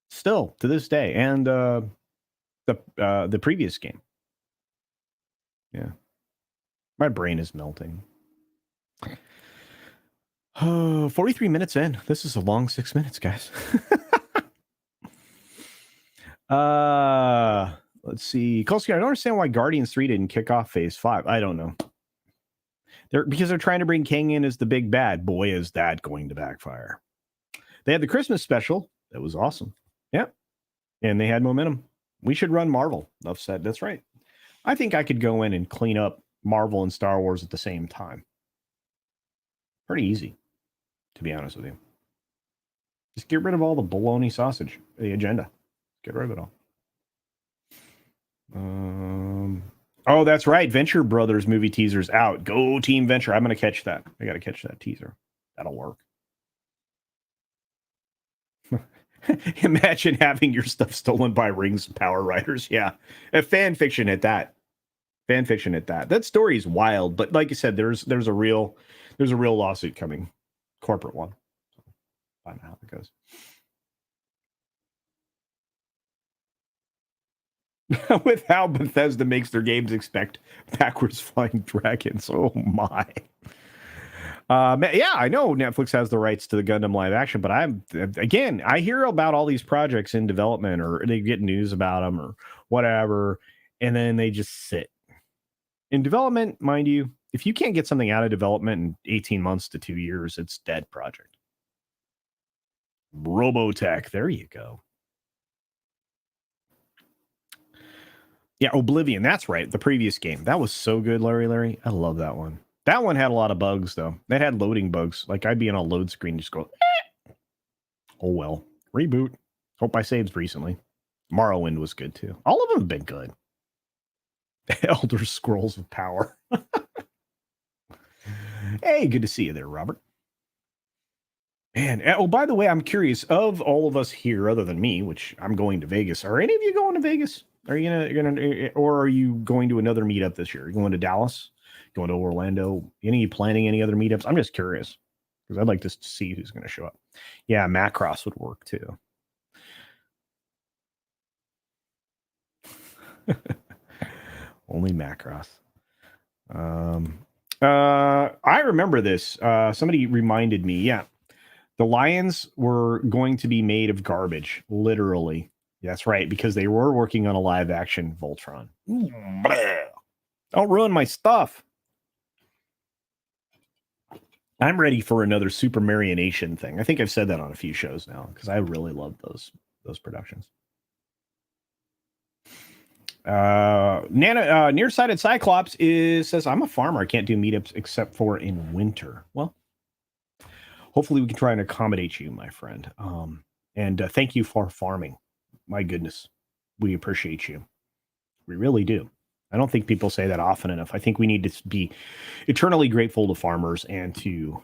Still to this day, and the previous game. Yeah, my brain is melting. 43 minutes in. This is a long 6 minutes, guys. Let's see. Kolsky, I don't understand why Guardians 3 didn't kick off Phase 5. I don't know. Because they're trying to bring Kang in as the big bad. Boy, is that going to backfire. They had the Christmas special. That was awesome. Yeah. And they had momentum. We should run Marvel. Enough said. That's right. I think I could go in and clean up Marvel and Star Wars at the same time. Pretty easy, to be honest with you. Just get rid of all the bologna sausage, the agenda. Get rid of it all. Oh, that's right. Venture Brothers movie teaser's out. Go Team Venture. I'm going to catch that. I got to catch that teaser. That'll work. Imagine having your stuff stolen by Rings Power Riders. Yeah. Fan fiction at that. Fan fiction at that. That story is wild, but like you said, there's a real lawsuit coming. Corporate one. So, find out how it goes. With how Bethesda makes their games expect backwards flying dragons. Oh my. Yeah, I know Netflix has the rights to the Gundam live action, but I hear about all these projects in development, or they get news about them or whatever, and then they just sit in development. Mind you, if you can't get something out of development in 18 months to 2 years, it's dead project. Robotech, there you go. Yeah, Oblivion, that's right. The previous game. That was so good, Larry. I love that one. That one had a lot of bugs, though. That had loading bugs. Like, I'd be on a load screen, just go, eh. Oh, well. Reboot. Hope I saved recently. Morrowind was good, too. All of them have been good. Elder Scrolls of Power. Hey, good to see you there, Robert. Man, oh, by the way, I'm curious, of all of us here, other than me, which I'm going to Vegas, are any of you going to Vegas? Are you gonna, or are you going to another meetup this year? Are you going to Dallas? Going to Orlando? Any of you planning any other meetups? I'm just curious because I'd like to see who's going to show up. Yeah, Macross would work too. Only Macross. I remember this. Somebody reminded me. Yeah, the Lions were going to be made of garbage, literally. That's right, because they were working on a live action Voltron. Don't ruin my stuff. I'm ready for another Super Marionation thing. I think I've said that on a few shows now because I really love those productions. Nearsighted Cyclops says, I'm a farmer. I can't do meetups except for in winter. Well, hopefully we can try and accommodate you, my friend. And thank you for farming. My goodness, we appreciate you. We really do. I don't think people say that often enough. I think we need to be eternally grateful to farmers and to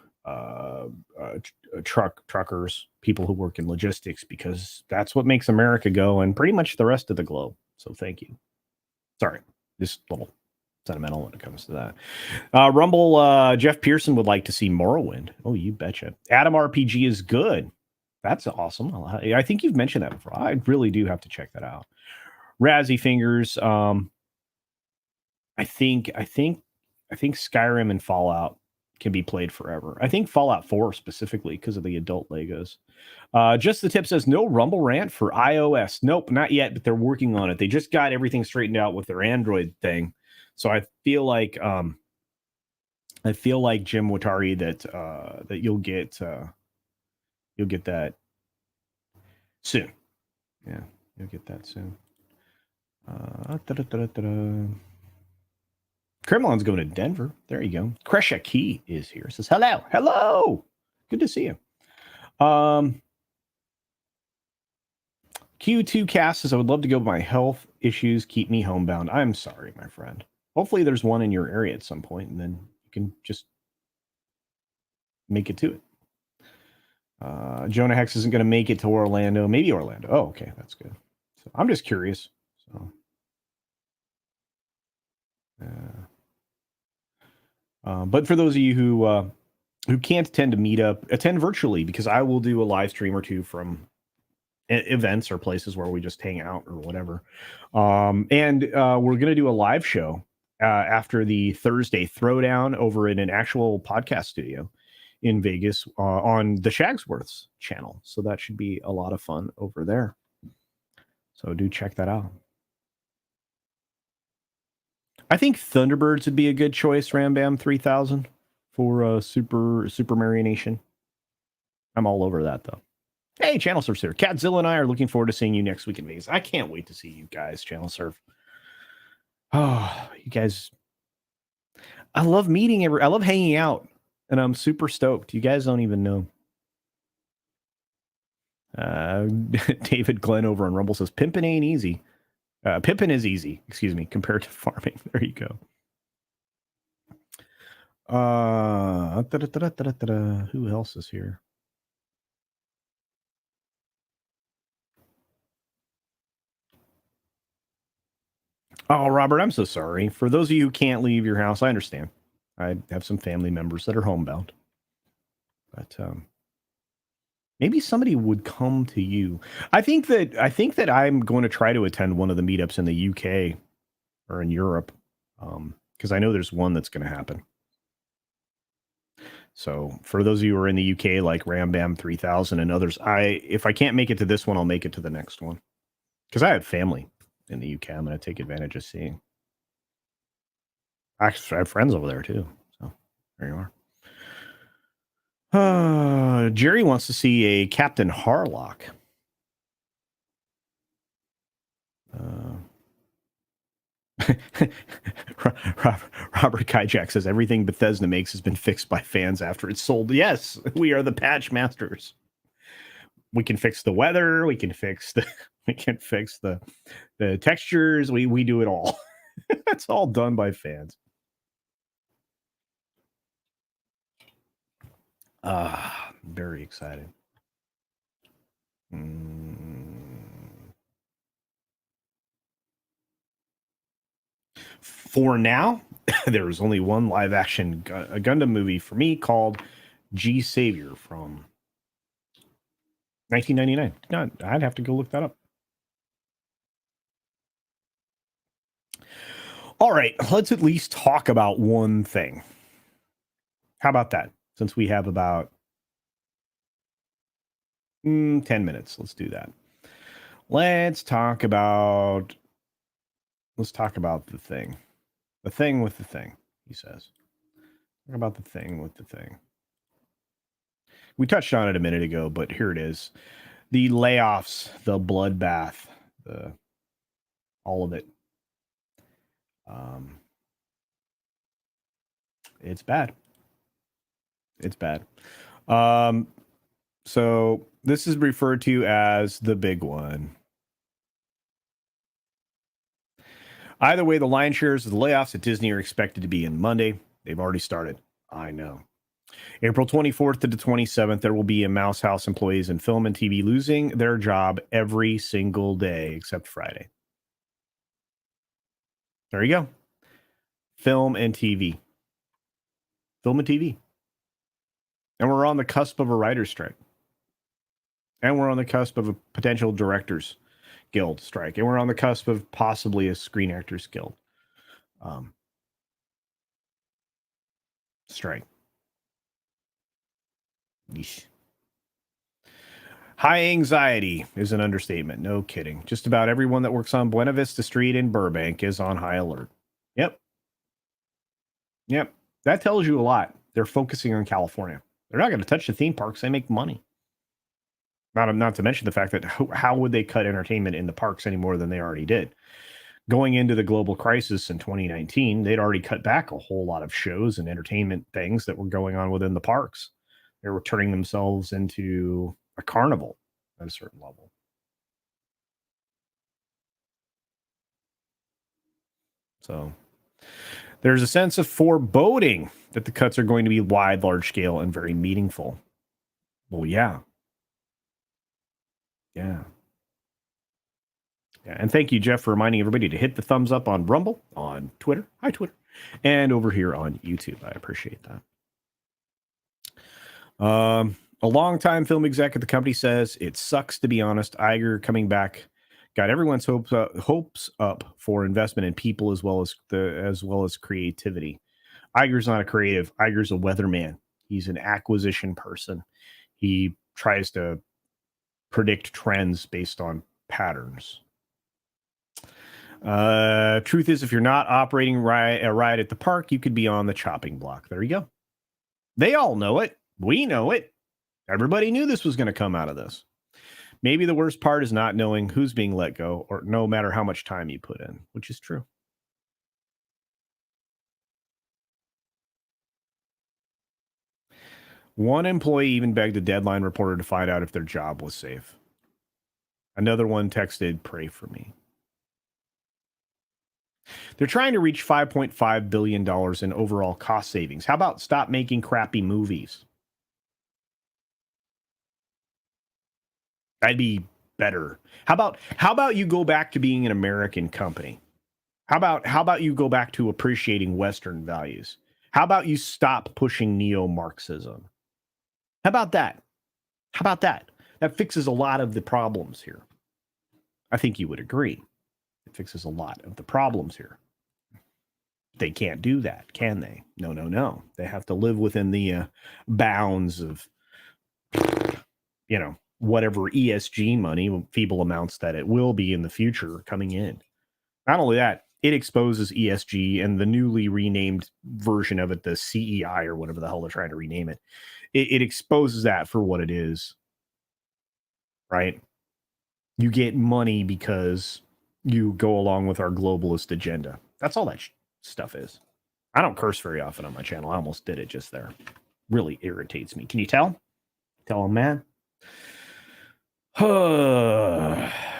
truckers, people who work in logistics, because that's what makes America go and pretty much the rest of the globe. So thank you. Sorry, just a little sentimental when it comes to that. Rumble, Jeff Pearson would like to see Morrowind. Oh, you betcha. Adam RPG is good. That's awesome. I think you've mentioned that before. I really do have to check that out. Razzie Fingers. I think Skyrim and Fallout can be played forever. I think Fallout 4 specifically because of the adult Legos. Just the Tip says no Rumble rant for iOS. Nope, not yet, but they're working on it. They just got everything straightened out with their Android thing. So I feel like Jim Watari that you'll get that soon. Yeah, you'll get that soon. Kremlin's going to Denver. There you go. Kresha Key is here. Says hello. Good to see you. Q2 Cast says I would love to go, but my health issues keep me homebound. I'm sorry, my friend. Hopefully there's one in your area at some point, and then you can just make it to it. Jonah Hex isn't going to make it to Orlando. Maybe Orlando. Oh, okay, that's good. So I'm just curious. So. But for those of you who can't attend a meetup, attend virtually, because I will do a live stream or two from events or places where we just hang out or whatever. And we're going to do a live show after the Thursday Throwdown over in an actual podcast studio in Vegas on the Shagsworths channel. So that should be a lot of fun over there. So do check that out. I think Thunderbirds would be a good choice, Rambam 3000, for Super Marionation. I'm all over that, though. Hey, Channel Surf's here. Catzilla and I are looking forward to seeing you next week in Vegas. I can't wait to see you guys, Channel Surf. Oh, you guys. I love meeting I love hanging out, and I'm super stoked. You guys don't even know. David Glenn over on Rumble says, pimpin' ain't easy. Pimpin' is easy, compared to farming. There you go. Who else is here? Oh, Robert, I'm so sorry. For those of you who can't leave your house, I understand. I have some family members that are homebound. But maybe somebody would come to you. I think that I'm going to try to attend one of the meetups in the UK or in Europe, because I know there's one that's going to happen. So for those of you who are in the UK, like Ram Bam 3000 and others, if I can't make it to this one, I'll make it to the next one. Because I have family in the UK. I'm going to take advantage of seeing. Actually, I have friends over there too. So there you are. Jerry wants to see a Captain Harlock. Robert Kajak says everything Bethesda makes has been fixed by fans after it's sold. Yes, we are the patch masters. We can fix the weather. We can fix the textures. We do it all. It's all done by fans. Very excited. For now, there is only one live action Gundam movie for me called G Savior from 1999. God, I'd have to go look that up. All right, let's at least talk about one thing. How about that? Since we have about 10 minutes, let's do that. Let's talk about the thing. The thing with the thing, he says. Talk about the thing with the thing. We touched on it a minute ago, but here it is. The layoffs, the bloodbath, all of it. It's bad. It's bad. So this is referred to as the big one. Either way, the lion's shares of the layoffs at Disney are expected to be in Monday. They've already started. I know. April 24th to the 27th, there will be a Mouse House employees in film and TV losing their job every single day except Friday. There you go. Film and TV. Film and TV. And we're on the cusp of a writer's strike. And we're on the cusp of a potential directors guild strike. And we're on the cusp of possibly a Screen Actors Guild strike. Yeesh. High anxiety is an understatement. No kidding. Just about everyone that works on Buena Vista Street in Burbank is on high alert. Yep. That tells you a lot. They're focusing on California. They're not going to touch the theme parks. They make money. Not to mention the fact that how would they cut entertainment in the parks any more than they already did? Going into the global crisis in 2019, they'd already cut back a whole lot of shows and entertainment things that were going on within the parks. They were turning themselves into a carnival at a certain level. So there's a sense of foreboding that the cuts are going to be wide, large scale, and very meaningful. Well, yeah. And thank you, Jeff, for reminding everybody to hit the thumbs up on Rumble, on Twitter. Hi, Twitter. And over here on YouTube. I appreciate that. A longtime film exec at the company says, it sucks, to be honest. Iger coming back got everyone's hopes up for investment in people as well as creativity. Iger's not a creative. Iger's a weatherman. He's an acquisition person. He tries to predict trends based on patterns. Truth is, if you're not operating a ride at the park, you could be on the chopping block. There you go. They all know it. We know it. Everybody knew this was going to come out of this. Maybe the worst part is not knowing who's being let go, or no matter how much time you put in, which is true. One employee even begged a Deadline reporter to find out if their job was safe. Another one texted, "Pray for me." They're trying to reach $5.5 billion in overall cost savings. How about stop making crappy movies? That'd be better. How about you go back to being an American company? How about you go back to appreciating Western values? How about you stop pushing neo-Marxism? How about that? That fixes a lot of the problems here. I think you would agree. It fixes a lot of the problems here. They can't do that, can they? No, no, no. They have to live within the bounds of, whatever ESG money, feeble amounts that it will be in the future coming in. Not only that, it exposes ESG and the newly renamed version of it, the CEI or whatever the hell they're trying to rename it. It exposes that for what it is, right? You get money because you go along with our globalist agenda. That's all that stuff is. I don't curse very often on my channel. I almost did it just there. Really irritates me. Can you tell? Tell them, man.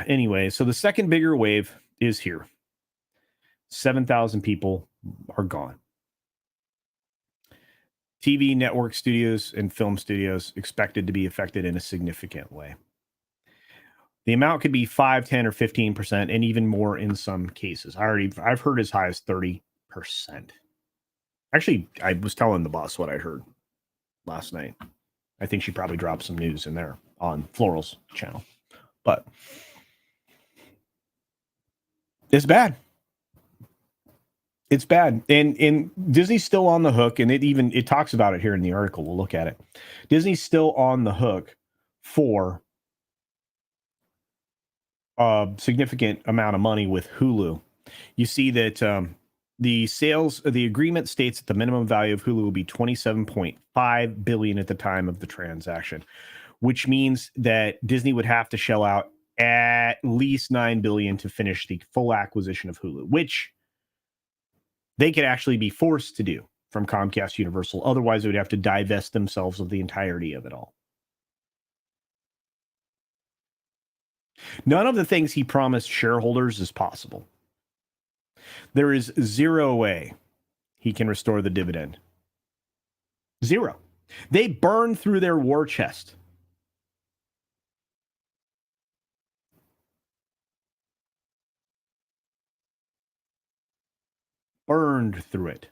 Anyway, so the second bigger wave is here. 7,000 people are gone. TV network studios and film studios expected to be affected in a significant way. The amount could be 5, 10, or 15%, and even more in some cases. I've heard as high as 30%. Actually, I was telling the boss what I heard last night. I think she probably dropped some news in there on Floral's channel. But it's bad. It's bad. And Disney's still on the hook, and it talks about it here in the article. We'll look at it. Disney's still on the hook for a significant amount of money with Hulu. You see that the agreement states that the minimum value of Hulu will be $27.5 billion at the time of the transaction, which means that Disney would have to shell out at least $9 billion to finish the full acquisition of Hulu, which they could actually be forced to do from Comcast Universal. Otherwise, they would have to divest themselves of the entirety of it all. None of the things he promised shareholders is possible. There is zero way he can restore the dividend. Zero. They burned through their war chest. Burned through it.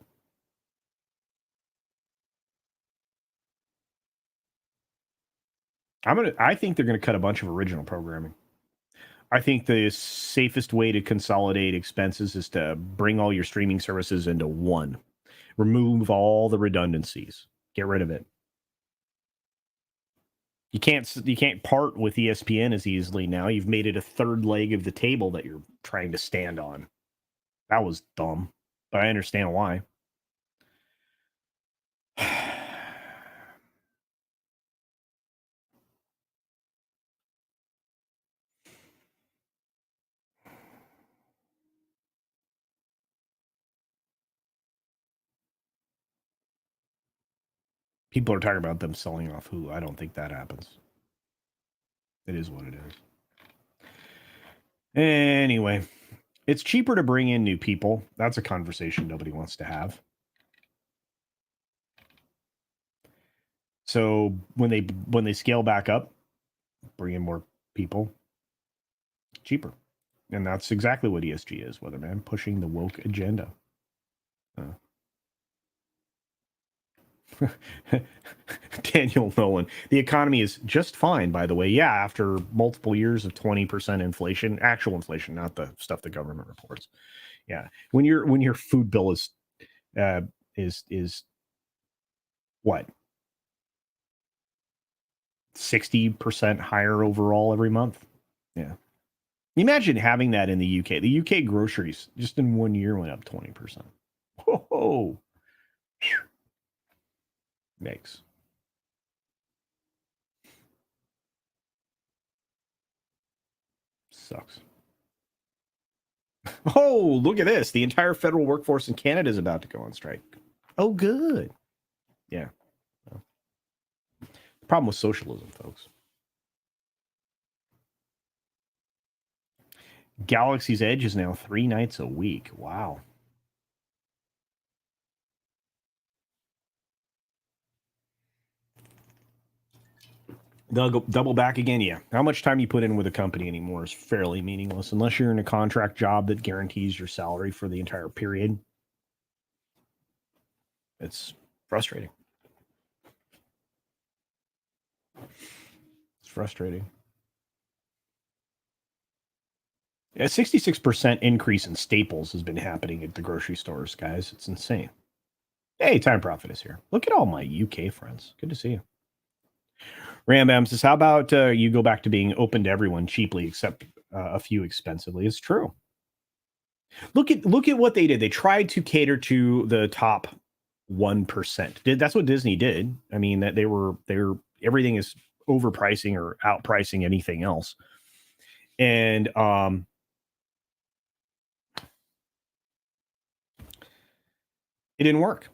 I think they're going to cut a bunch of original programming. I think the safest way to consolidate expenses is to bring all your streaming services into one. Remove all the redundancies. Get rid of it. You can't part with ESPN as easily now. You've made it a third leg of the table that you're trying to stand on. That was dumb, but I understand why. People are talking about them selling off Hulu. I don't think that happens. It is what it is. Anyway, it's cheaper to bring in new people. That's a conversation nobody wants to have. So when they scale back up, bring in more people, cheaper. And that's exactly what ESG is, Weatherman, pushing the woke agenda. Daniel Nolan. The economy is just fine, by the way. Yeah, after multiple years of 20% inflation, actual inflation, not the stuff the government reports. Yeah, when your food bill is what, 60% higher overall every month. Yeah, imagine having that in the UK. The UK groceries just in 1 year went up 20%. Whoa. Makes. Sucks. Oh, look at this. The entire federal workforce in Canada is about to go on strike. Oh, good. Yeah. Well, the problem with socialism, folks. Galaxy's Edge is now 3 nights a week. Wow. They'll go double back again. Yeah. How much time you put in with a company anymore is fairly meaningless unless you're in a contract job that guarantees your salary for the entire period. It's frustrating. It's frustrating. A 66% increase in staples has been happening at the grocery stores, guys. It's insane. Hey, Time Profit is here. Look at all my UK friends. Good to see you. Rambam says, how about you go back to being open to everyone cheaply, except a few expensively? It's true. Look at what they did. They tried to cater to the top 1%. That's what Disney did. I mean, that they were everything is overpricing or outpricing anything else. And it didn't work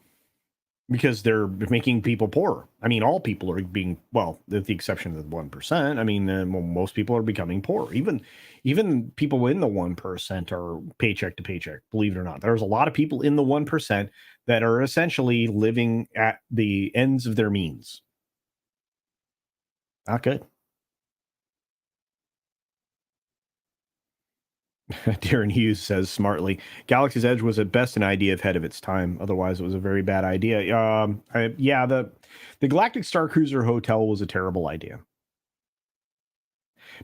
because they're making people poorer. I mean, all people are being, well, with the exception of the 1%. I mean, most people are becoming poor. Even people in the 1% are paycheck to paycheck, believe it or not. There's a lot of people in the 1% that are essentially living at the ends of their means. Not good. Darren Hughes says smartly, Galaxy's Edge was at best an idea ahead of its time. Otherwise, it was a very bad idea. The Galactic Star Cruiser Hotel was a terrible idea.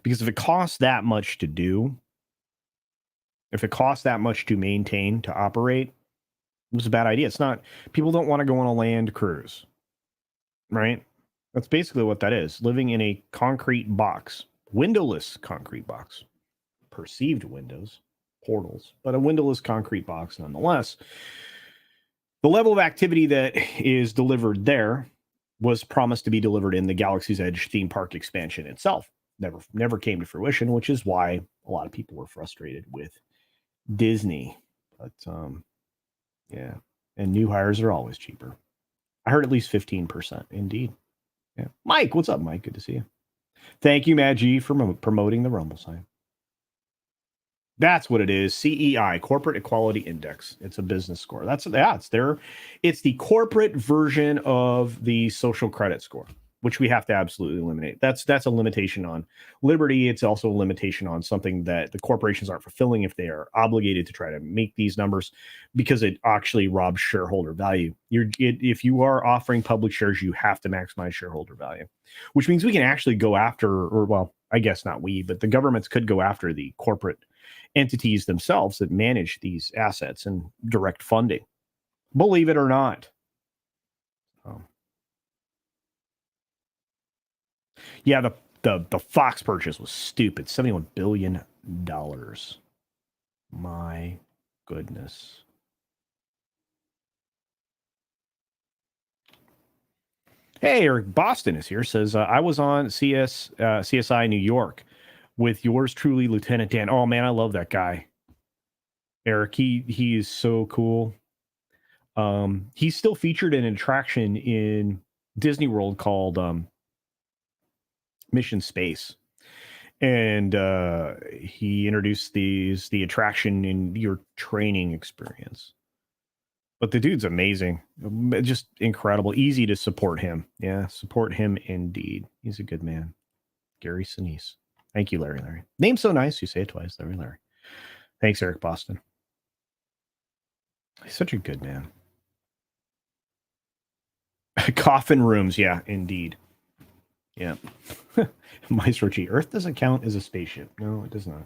Because if it costs that much to do, if it costs that much to maintain, to operate, it was a bad idea. It's not, people don't want to go on a land cruise, right? That's basically what that is. Living in a concrete box, windowless concrete box. Perceived windows, portals, but a windowless concrete box nonetheless. The level of activity that is delivered there was promised to be delivered in the Galaxy's Edge theme park expansion itself. Never came to fruition, which is why a lot of people were frustrated with Disney. But yeah, and new hires are always cheaper. I heard at least 15%. Indeed. Yeah. Mike, what's up, Mike? Good to see you. Thank you, Matt G, for promoting the Rumble sign. That's what it is. CEI, Corporate Equality Index. It's a business score. It's the corporate version of the social credit score, which we have to absolutely eliminate. That's a limitation on liberty. It's also a limitation on something that the corporations aren't fulfilling if they are obligated to try to make these numbers, because it actually robs shareholder value. If you are offering public shares, you have to maximize shareholder value, which means we can actually go after, or well, I guess not we, but the governments could go after the corporate entities themselves that manage these assets and direct funding. Believe it or not. Yeah, the Fox purchase was stupid. $71 billion. My goodness. Hey, Eric Boston is here. Says, I was on CSI New York with yours truly, Lieutenant Dan. Oh, man, I love that guy. Eric, he is so cool. He's still featured in an attraction in Disney World called Mission Space. And he introduced the attraction in your training experience. But the dude's amazing. Just incredible. Easy to support him. Yeah, support him indeed. He's a good man. Gary Sinise. Thank you, Larry. Name's so nice. You say it twice, Larry. Thanks, Eric Boston. He's such a good man. Coffin rooms. Yeah, indeed. Yeah. Maestro G. Earth doesn't count as a spaceship. No, it does not.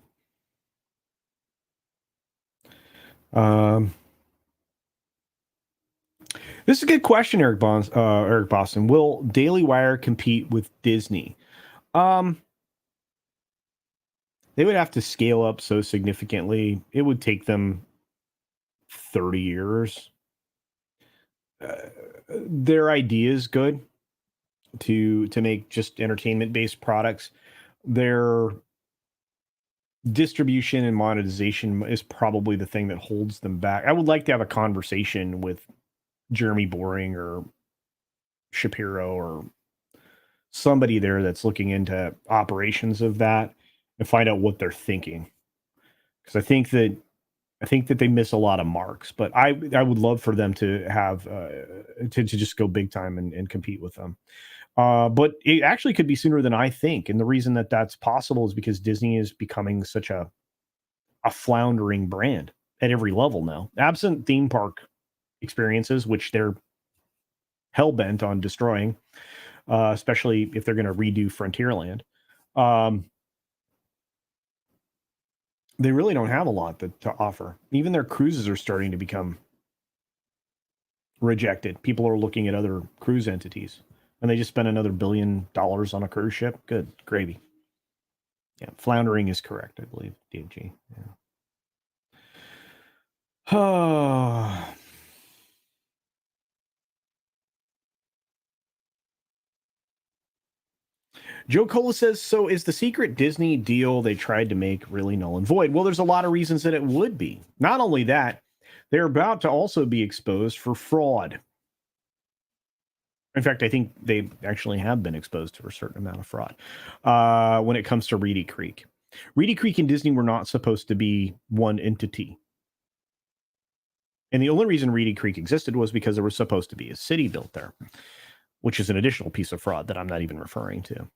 This is a good question, Eric Boston. Will Daily Wire compete with Disney? They would have to scale up so significantly. It would take them 30 years. Their idea is good to make just entertainment-based products. Their distribution and monetization is probably the thing that holds them back. I would like to have a conversation with Jeremy Boring or Shapiro or somebody there that's looking into operations of that and find out what they're thinking. Because I think that they miss a lot of marks, but I would love for them to have to just go big time and compete with them. But it actually could be sooner than I think. And the reason that that's possible is because Disney is becoming such a floundering brand at every level now. Absent theme park experiences, which they're hell-bent on destroying, especially if they're going to redo Frontierland. they really don't have a lot to offer. Even their cruises are starting to become rejected. People are looking at other cruise entities, and they just spent another $1 billion on a cruise ship. Good gravy. Yeah, floundering is correct, I believe. DG. Yeah. Joe Cola says, so is the secret Disney deal they tried to make really null and void? Well, there's a lot of reasons that it would be. Not only that, they're about to also be exposed for fraud. In fact, I think they actually have been exposed to a certain amount of fraud when it comes to Reedy Creek. Reedy Creek and Disney were not supposed to be one entity. And the only reason Reedy Creek existed was because there was supposed to be a city built there, which is an additional piece of fraud that I'm not even referring to.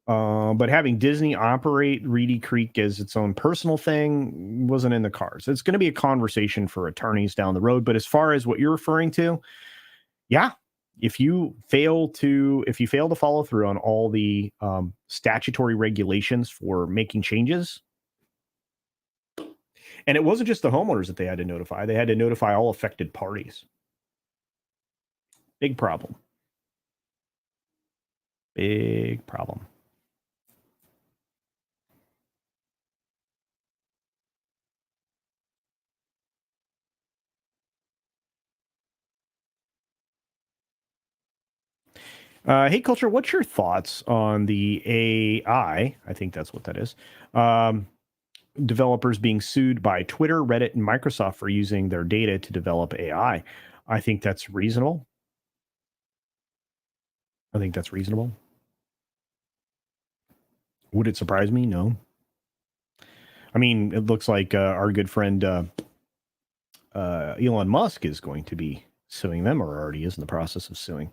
But having Disney operate Reedy Creek as its own personal thing wasn't in the cards. It's going to be a conversation for attorneys down the road. But as far as what you're referring to, yeah, if you fail to follow through on all the statutory regulations for making changes, and it wasn't just the homeowners that they had to notify all affected parties. Big problem. Big problem. Hey, Culture, what's your thoughts on the AI? I think that's what that is. Developers being sued by Twitter, Reddit, and Microsoft for using their data to develop AI. I think that's reasonable. Would it surprise me? No. I mean, it looks like our good friend Elon Musk is going to be suing them, or already is in the process of suing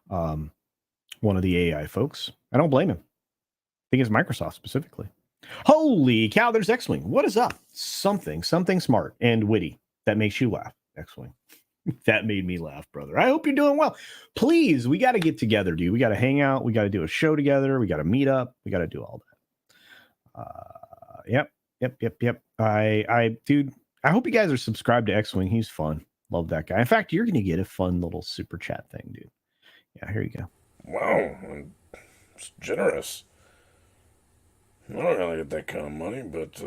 one of the AI folks. I don't blame him. I think it's Microsoft specifically. Holy cow, there's X-Wing. What is up? Something smart and witty that makes you laugh. X-Wing. That made me laugh, brother. I hope you're doing well. Please, we got to get together, dude. We got to hang out. We got to do a show together. We got to meet up. We got to do all that. Yep. Dude, I hope you guys are subscribed to X-Wing. He's fun. Love that guy. In fact, you're going to get a fun little super chat thing, dude. Yeah, here you go. Wow, it's generous. I don't really get that kind of money, but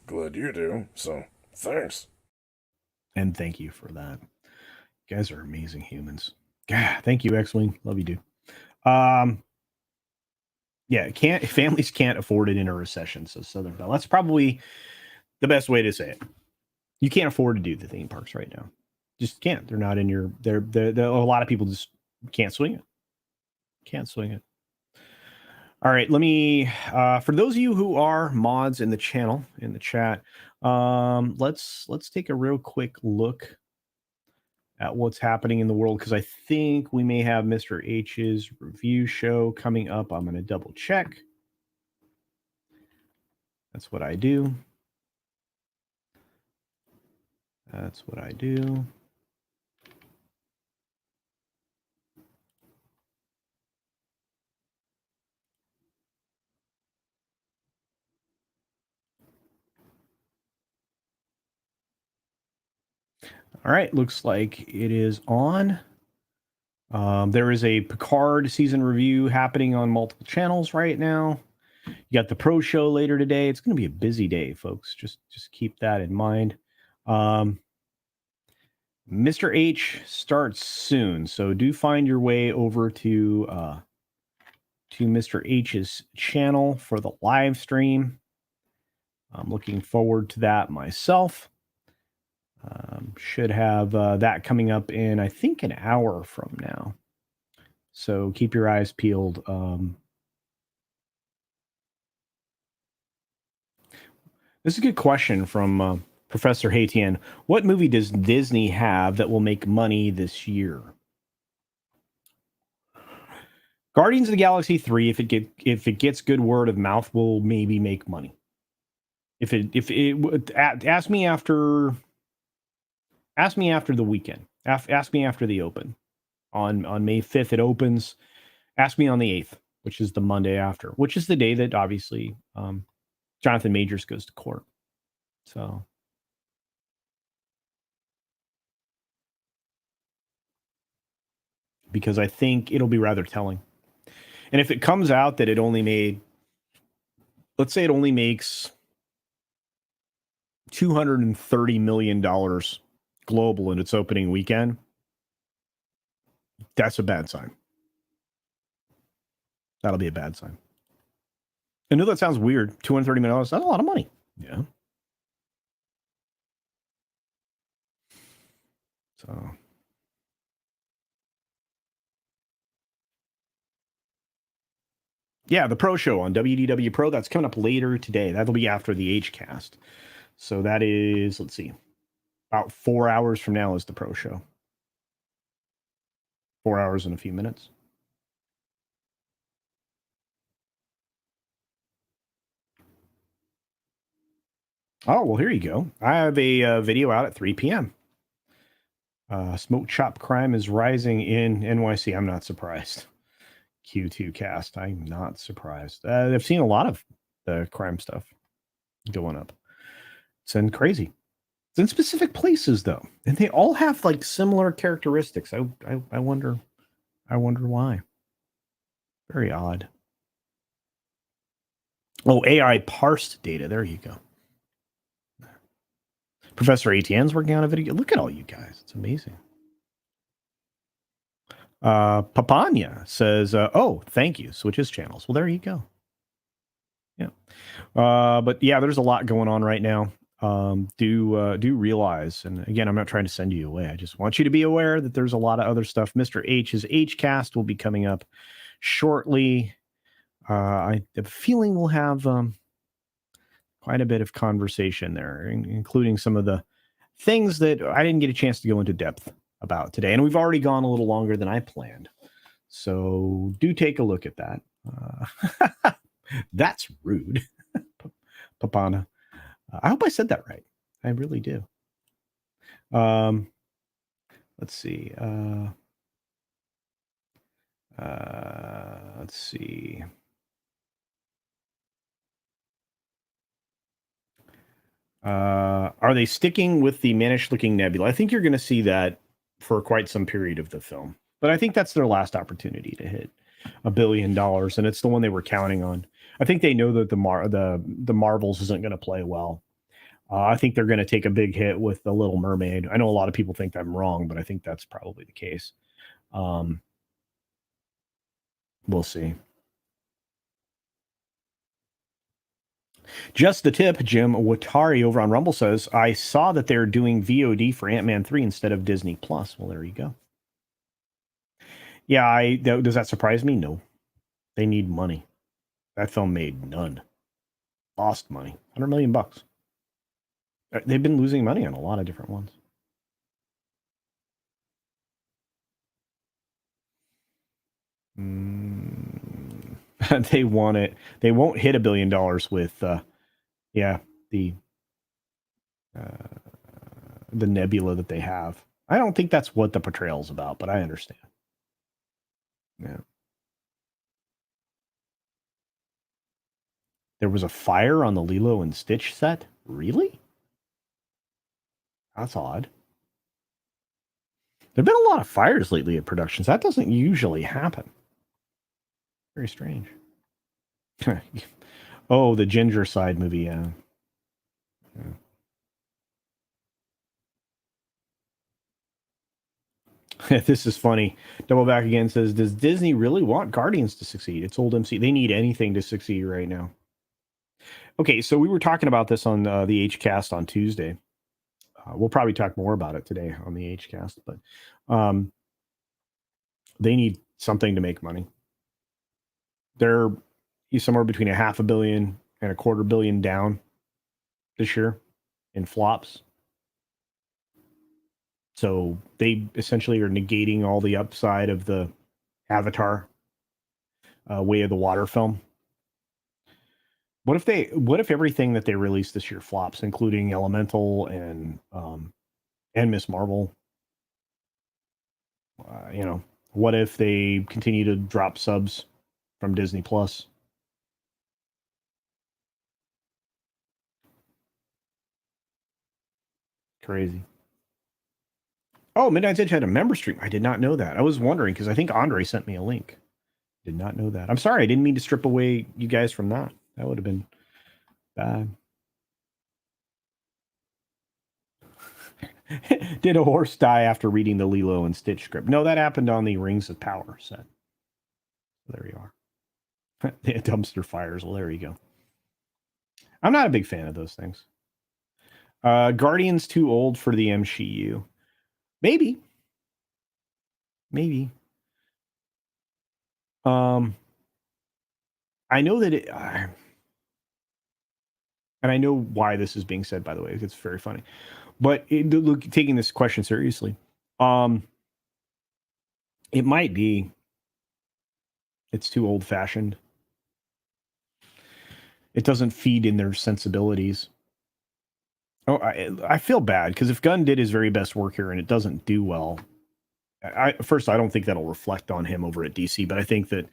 glad you do. So, thanks. And thank you for that. You guys are amazing humans. Yeah, thank you, X-Wing. Love you, dude. Yeah, families can't afford it in a recession, says Southern Belle. That's probably the best way to say it. You can't afford to do the theme parks right now. Just can't. They're not in your. They're a lot of people just can't swing it. All right, let me. For those of you who are mods in the channel in the chat, let's take a real quick look at what's happening in the world, because I think we may have Mr. H's review show coming up. I'm going to double check. That's what I do. All right, looks like it is on. There is a Picard season review happening on multiple channels right now. You got the pro show later today. It's going to be a busy day, folks. Just keep that in mind. Mr. H starts soon, so do find your way over to Mr. H's channel for the live stream. I'm looking forward to that myself. Should have that coming up in, I think, an hour from now. So keep your eyes peeled. This is a good question from Professor Haitian. What movie does Disney have that will make money this year? Guardians of the Galaxy 3, if it gets good word of mouth, will maybe make money. Ask me after the weekend. Ask me after the open. On May 5th, it opens. Ask me on the 8th, which is the Monday after, which is the day that obviously Johnathan Majors goes to court. So because I think it'll be rather telling. And if it comes out that it only made, let's say it only makes $230 million global in its opening weekend, that's a bad sign. That'll be a bad sign. I know that sounds weird. $230 million, that's a lot of money. Yeah. So. Yeah, the Pro Show on WDW Pro, that's coming up later today. That'll be after the HCast. So that is, let's see, about 4 hours from now is the Pro Show. 4 hours and a few minutes. Oh, well, here you go. I have a video out at 3 p.m. Smoke shop crime is rising in NYC. I'm not surprised. Q2 cast. I'm not surprised. I've seen a lot of the crime stuff going up. It's in crazy. It's in specific places though, and they all have like similar characteristics. I wonder why. Very odd. Oh, AI parsed data. There you go. Professor ATN's working on a video. Look at all you guys. It's amazing. Papanya says, oh, thank you. Switches channels. Well, there you go. Yeah. But yeah, there's a lot going on right now. Do realize, and again, I'm not trying to send you away. I just want you to be aware that there's a lot of other stuff. Mr. H's HCast will be coming up shortly. I have a feeling we'll have quite a bit of conversation there, including some of the things that I didn't get a chance to go into depth about today. And we've already gone a little longer than I planned. So do take a look at that. That's rude. Papana. I hope I said that right. I really do. Let's see. Let's see. Are they sticking with the mannish-looking nebula? I think you're going to see that for quite some period of the film. But I think that's their last opportunity to hit $1 billion, and it's the one they were counting on. I think they know that the Marvels isn't going to play well. I think they're going to take a big hit with The Little Mermaid. I know a lot of people think I'm wrong, but I think that's probably the case. We'll see. Just the tip, Jim Watari over on Rumble says, I saw that they're doing VOD for Ant-Man 3 instead of Disney Plus. Well, there you go. Yeah, does that surprise me? No. They need money. That film made none. Lost money. $100 million. They've been losing money on a lot of different ones. They want it. They won't hit $1 billion with, the nebula that they have. I don't think that's what the portrayal is about, but I understand. Yeah. There was a fire on the Lilo and Stitch set? Really? That's odd. There have been a lot of fires lately at productions. That doesn't usually happen. Very strange. Oh, the Ginger Side movie, yeah. This is funny. Double Back Again says, does Disney really want Guardians to succeed? It's old MC. They need anything to succeed right now. Okay, so we were talking about this on the HCast on Tuesday. We'll probably talk more about it today on the HCast, but they need something to make money. They're somewhere between $500 million and $250 million down this year in flops. So they essentially are negating all the upside of the Avatar Way of the Water film. What if everything that they released this year flops, including Elemental and Miss Marvel? What if they continue to drop subs from Disney Plus? crazy. Oh, Midnight Edge had a member stream. I did not know that. I was wondering because I think Andre sent me a link. Did not know that. I'm sorry. I didn't mean to strip away you guys from that. That would have been bad. Did a horse die after reading the Lilo and Stitch script? No, that happened on the Rings of Power set. There you are. They had dumpster fires. Well, there you go. I'm not a big fan of those things. Guardians too old for the MCU. Maybe. I know that it... and I know why this is being said, by the way. It's very funny. But look, taking this question seriously, it might be it's too old-fashioned. It doesn't feed in their sensibilities. Oh, I feel bad because if Gunn did his very best work here and it doesn't do well, first, I don't think that'll reflect on him over at DC, but I think that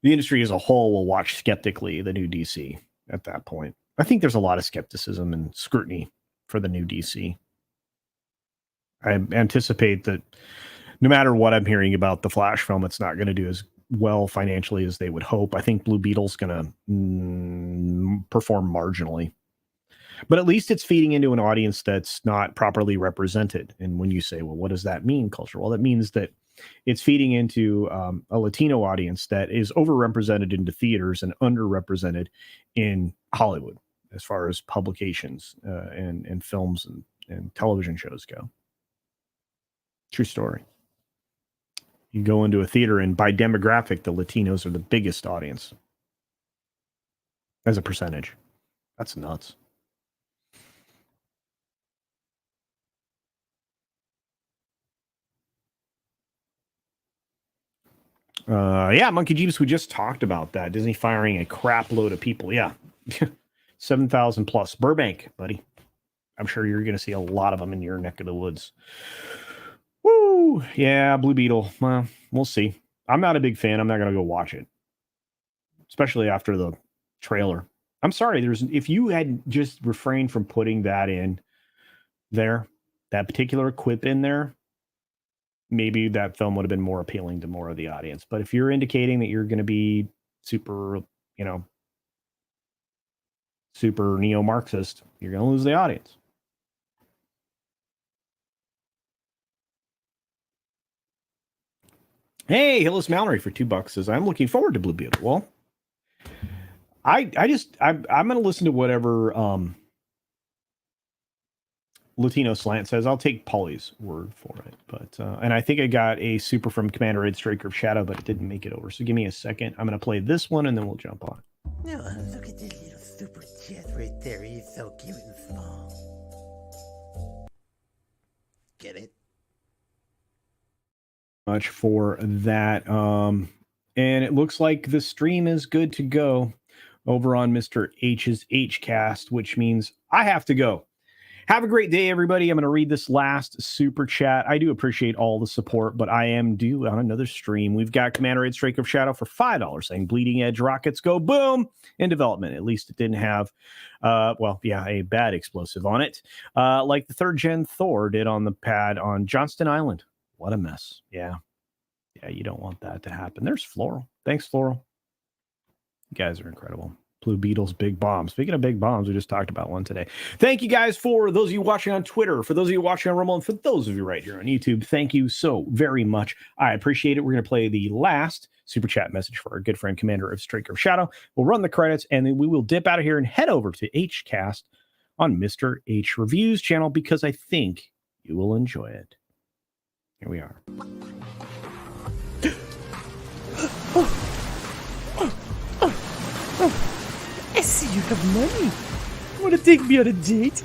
the industry as a whole will watch skeptically the new DC at that point. I think there's a lot of skepticism and scrutiny for the new DC. I anticipate that no matter what I'm hearing about the Flash film, it's not going to do as well financially as they would hope. I think Blue Beetle's going to perform marginally. But at least it's feeding into an audience that's not properly represented. And when you say, well, what does that mean, culture? Well, that means that it's feeding into a Latino audience that is overrepresented into theaters and underrepresented in Hollywood as far as publications and films and television shows go. True story. You go into a theater and by demographic, the Latinos are the biggest audience as a percentage. That's nuts. Yeah, Monkey Jeeves, we just talked about that. Disney firing a crap load of people. Yeah. 7,000 plus. Burbank, buddy. I'm sure you're going to see a lot of them in your neck of the woods. Woo! Yeah, Blue Beetle. Well, we'll see. I'm not a big fan. I'm not going to go watch it. Especially after the trailer. I'm sorry. If you had just refrained from putting that in there, that particular quip in there, maybe that film would have been more appealing to more of the audience. But if you're indicating that you're going to be super neo-Marxist, you're going to lose the audience. Hey, Hillis Mallory for $2 says, I'm looking forward to Blue Beetle. Well, I'm going to listen to whatever Latino Slant says. I'll take Paulie's word for it. But and I think I got a super from Commander Ed Striker of Shadow, but it didn't make it over. So give me a second. I'm going to play this one and then we'll jump on. Oh, look at this little super jet right there. He's so cute and small. Get it? Much for that. And it looks like the stream is good to go over on Mr. H's Hcast, which means I have to go. Have a great day, everybody. I'm going to read this last super chat. I do appreciate all the support, but I am due on another stream. We've got Commander Ed Strike of Shadow for $5 saying Bleeding Edge rockets go boom in development. At least it didn't have, a bad explosive on it, like the 3rd gen Thor did on the pad on Johnston Island. What a mess. Yeah, you don't want that to happen. There's Floral. Thanks, Floral. You guys are incredible. Blue Beetle's big bomb. Speaking of big bombs, we just talked about one today. Thank you guys for those of you watching on Twitter, for those of you watching on Rumble, and for those of you right here on YouTube. Thank you so very much. I appreciate it. We're going to play the last super chat message for our good friend, Commander of Striker of Shadow. We'll run the credits, and then we will dip out of here and head over to Hcast on Mr. H Reviews channel because I think you will enjoy it. Here we are. I see you have money. Want to take me on a date?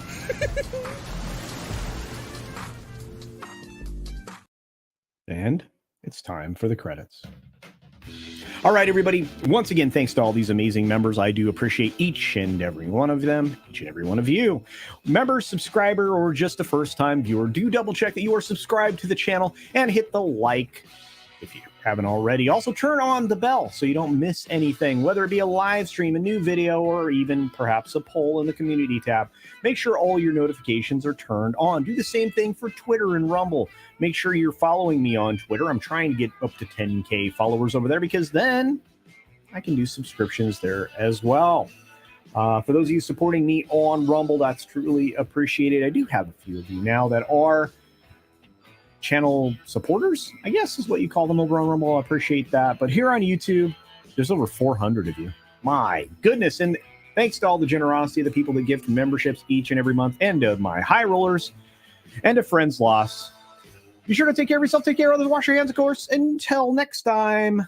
And it's time for the credits. All right, everybody. Once again, thanks to all these amazing members. I do appreciate each and every one of them, each and every one of you. Member, subscriber, or just a first-time viewer, do double check that you are subscribed to the channel and hit the like if you haven't already. Also, turn on the bell so you don't miss anything, whether it be a live stream, a new video, or even perhaps a poll in the community tab. Make sure all your notifications are turned on. Do the same thing for Twitter and Rumble. Make sure you're following me on Twitter. I'm trying to get up to 10K followers over there because then I can do subscriptions there as well. For those of you supporting me on Rumble, that's truly appreciated. I do have a few of you now that are channel supporters, I guess is what you call them over on Rumble. I appreciate that. But here on YouTube, there's over 400 of you. My goodness. And thanks to all the generosity of the people that give memberships each and every month, and of my high rollers, and of friends lost. Be sure to take care of yourself, take care of others, wash your hands, of course. Until next time,